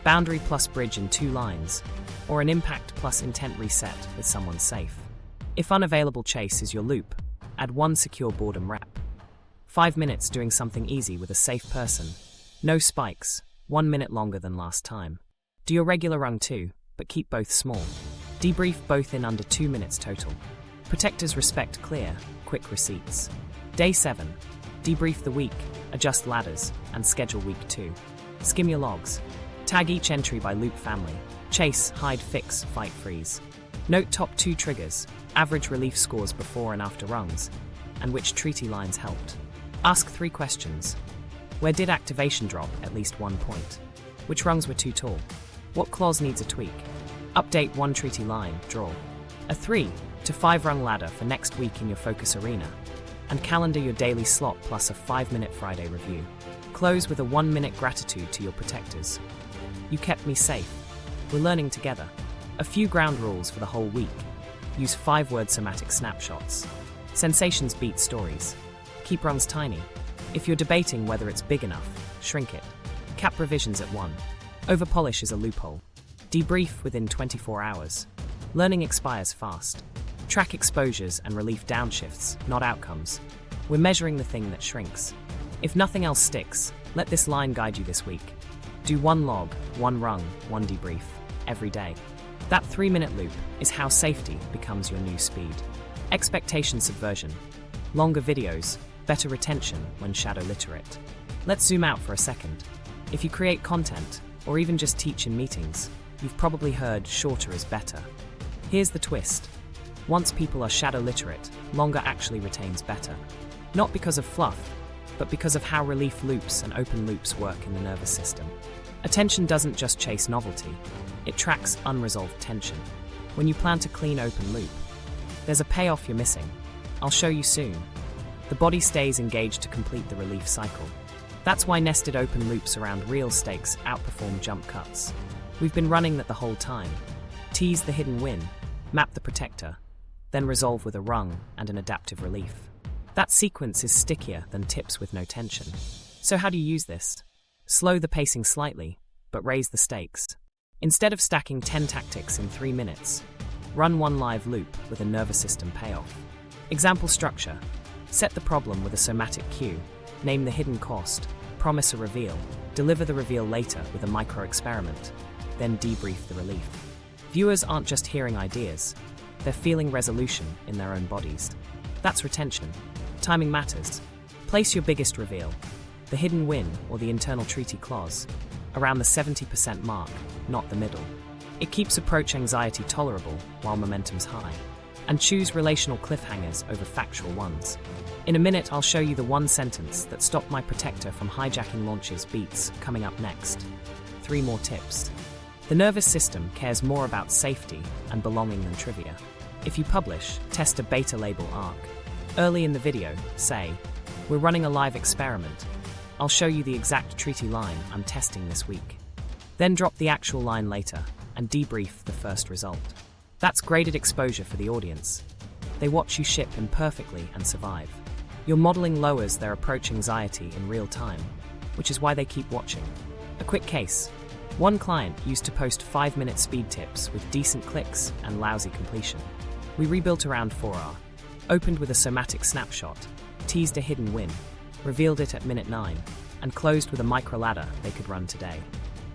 Speaker 1: Boundary plus bridge in 2 lines, or an impact plus intent reset with someone safe. If unavailable chase is your loop, add 1 secure boredom rep. 5 minutes doing something easy with a safe person. No spikes, 1 minute longer than last time. Do your regular rung too, but keep both small. Debrief both in under 2 minutes total. Protectors respect clear, quick receipts. Day 7. Debrief the week, adjust ladders, and schedule week 2. Skim your logs. Tag each entry by loop family. Chase, hide, fix, fight, freeze. Note top 2 triggers, average relief scores before and after rungs, and which treaty lines helped. Ask 3 questions. Where did activation drop at least 1 point? Which rungs were too tall? What clause needs a tweak? Update 1 treaty line, draw. A 3 to 5 rung ladder for next week in your focus arena. And calendar your daily slot plus a 5-minute Friday review. Close with a 1-minute gratitude to your protectors. You kept me safe. We're learning together. A few ground rules for the whole week. Use 5-word somatic snapshots. Sensations beat stories. Keep rungs tiny. If you're debating whether it's big enough, shrink it. Cap revisions at 1. Overpolish is a loophole. Debrief within 24 hours. Learning expires fast. Track exposures and relief downshifts, not outcomes. We're measuring the thing that shrinks. If nothing else sticks, let this line guide you this week. Do 1 log, 1 rung, 1 debrief, every day. That 3-minute loop is how safety becomes your new speed. Expectation subversion. Longer videos, better retention when shadow literate. Let's zoom out for a second. If you create content, or even just teach in meetings, you've probably heard shorter is better. Here's the twist. Once people are shadow literate, longer actually retains better. Not because of fluff, but because of how relief loops and open loops work in the nervous system. Attention doesn't just chase novelty, it tracks unresolved tension. When you plan to clean open loop, there's a payoff you're missing. I'll show you soon. The body stays engaged to complete the relief cycle. That's why nested open loops around real stakes outperform jump cuts. We've been running that the whole time. Tease the hidden win, map the protector, then resolve with a rung and an adaptive relief. That sequence is stickier than tips with no tension. So how do you use this? Slow the pacing slightly, but raise the stakes. Instead of stacking 10 tactics in 3 minutes, run 1 live loop with a nervous system payoff. Example structure. Set the problem with a somatic cue, name the hidden cost, promise a reveal, deliver the reveal later with a micro-experiment, then debrief the relief. Viewers aren't just hearing ideas, they're feeling resolution in their own bodies. That's retention. Timing matters. Place your biggest reveal, the hidden win or the internal treaty clause, around the 70% mark, not the middle. It keeps approach anxiety tolerable while momentum's high. And choose relational cliffhangers over factual ones. In a minute, I'll show you the 1 sentence that stopped my protector from hijacking launches beats coming up next. 3 more tips. The nervous system cares more about safety and belonging than trivia. If you publish, test a beta label arc. Early in the video, say, "We're running a live experiment. I'll show you the exact treaty line I'm testing this week." Then drop the actual line later and debrief the first result. That's graded exposure for the audience. They watch you ship imperfectly and survive. Your modeling lowers their approach anxiety in real time, which is why they keep watching. A quick case. One client used to post 5-minute speed tips with decent clicks and lousy completion. We rebuilt around 4R, opened with a somatic snapshot, teased a hidden win, revealed it at minute 9, and closed with a micro ladder they could run today.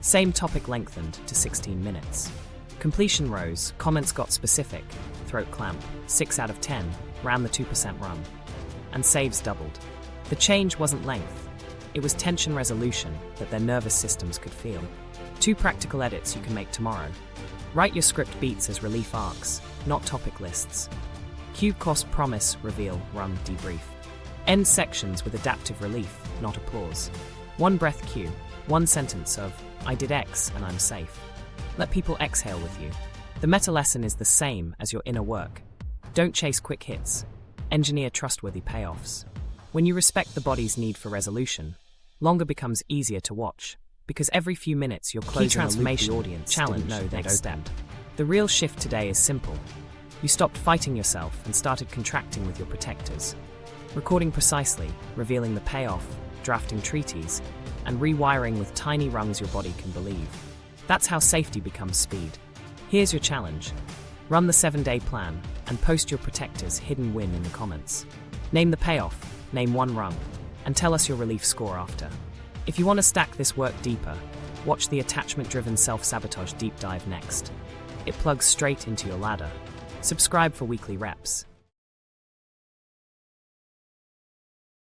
Speaker 1: Same topic lengthened to 16 minutes. Completion rose, comments got specific, throat clamp, 6 out of 10, ran the 2% run. And saves doubled. The change wasn't length, it was tension resolution that their nervous systems could feel. 2 practical edits you can make tomorrow. Write your script beats as relief arcs, not topic lists. Cue cost promise, reveal, run, debrief. End sections with adaptive relief, not applause. 1 breath cue, 1 sentence of, "I did X and I'm safe." Let people exhale with you. The meta lesson is the same as your inner work. Don't chase quick hits. Engineer trustworthy payoffs. When you respect the body's need for resolution, longer becomes easier to watch, because every few minutes you're closing transformation the audience challenge know next step. The real shift today is simple. You stopped fighting yourself and started contracting with your protectors. Recording precisely, revealing the payoff, drafting treaties, and rewiring with tiny rungs your body can believe. That's how safety becomes speed. Here's your challenge. Run the 7-day plan and post your protector's hidden win in the comments. Name the payoff, name 1 rung, and tell us your relief score after. If you want to stack this work deeper, watch the attachment-driven self-sabotage deep dive next. It plugs straight into your ladder. Subscribe for weekly reps.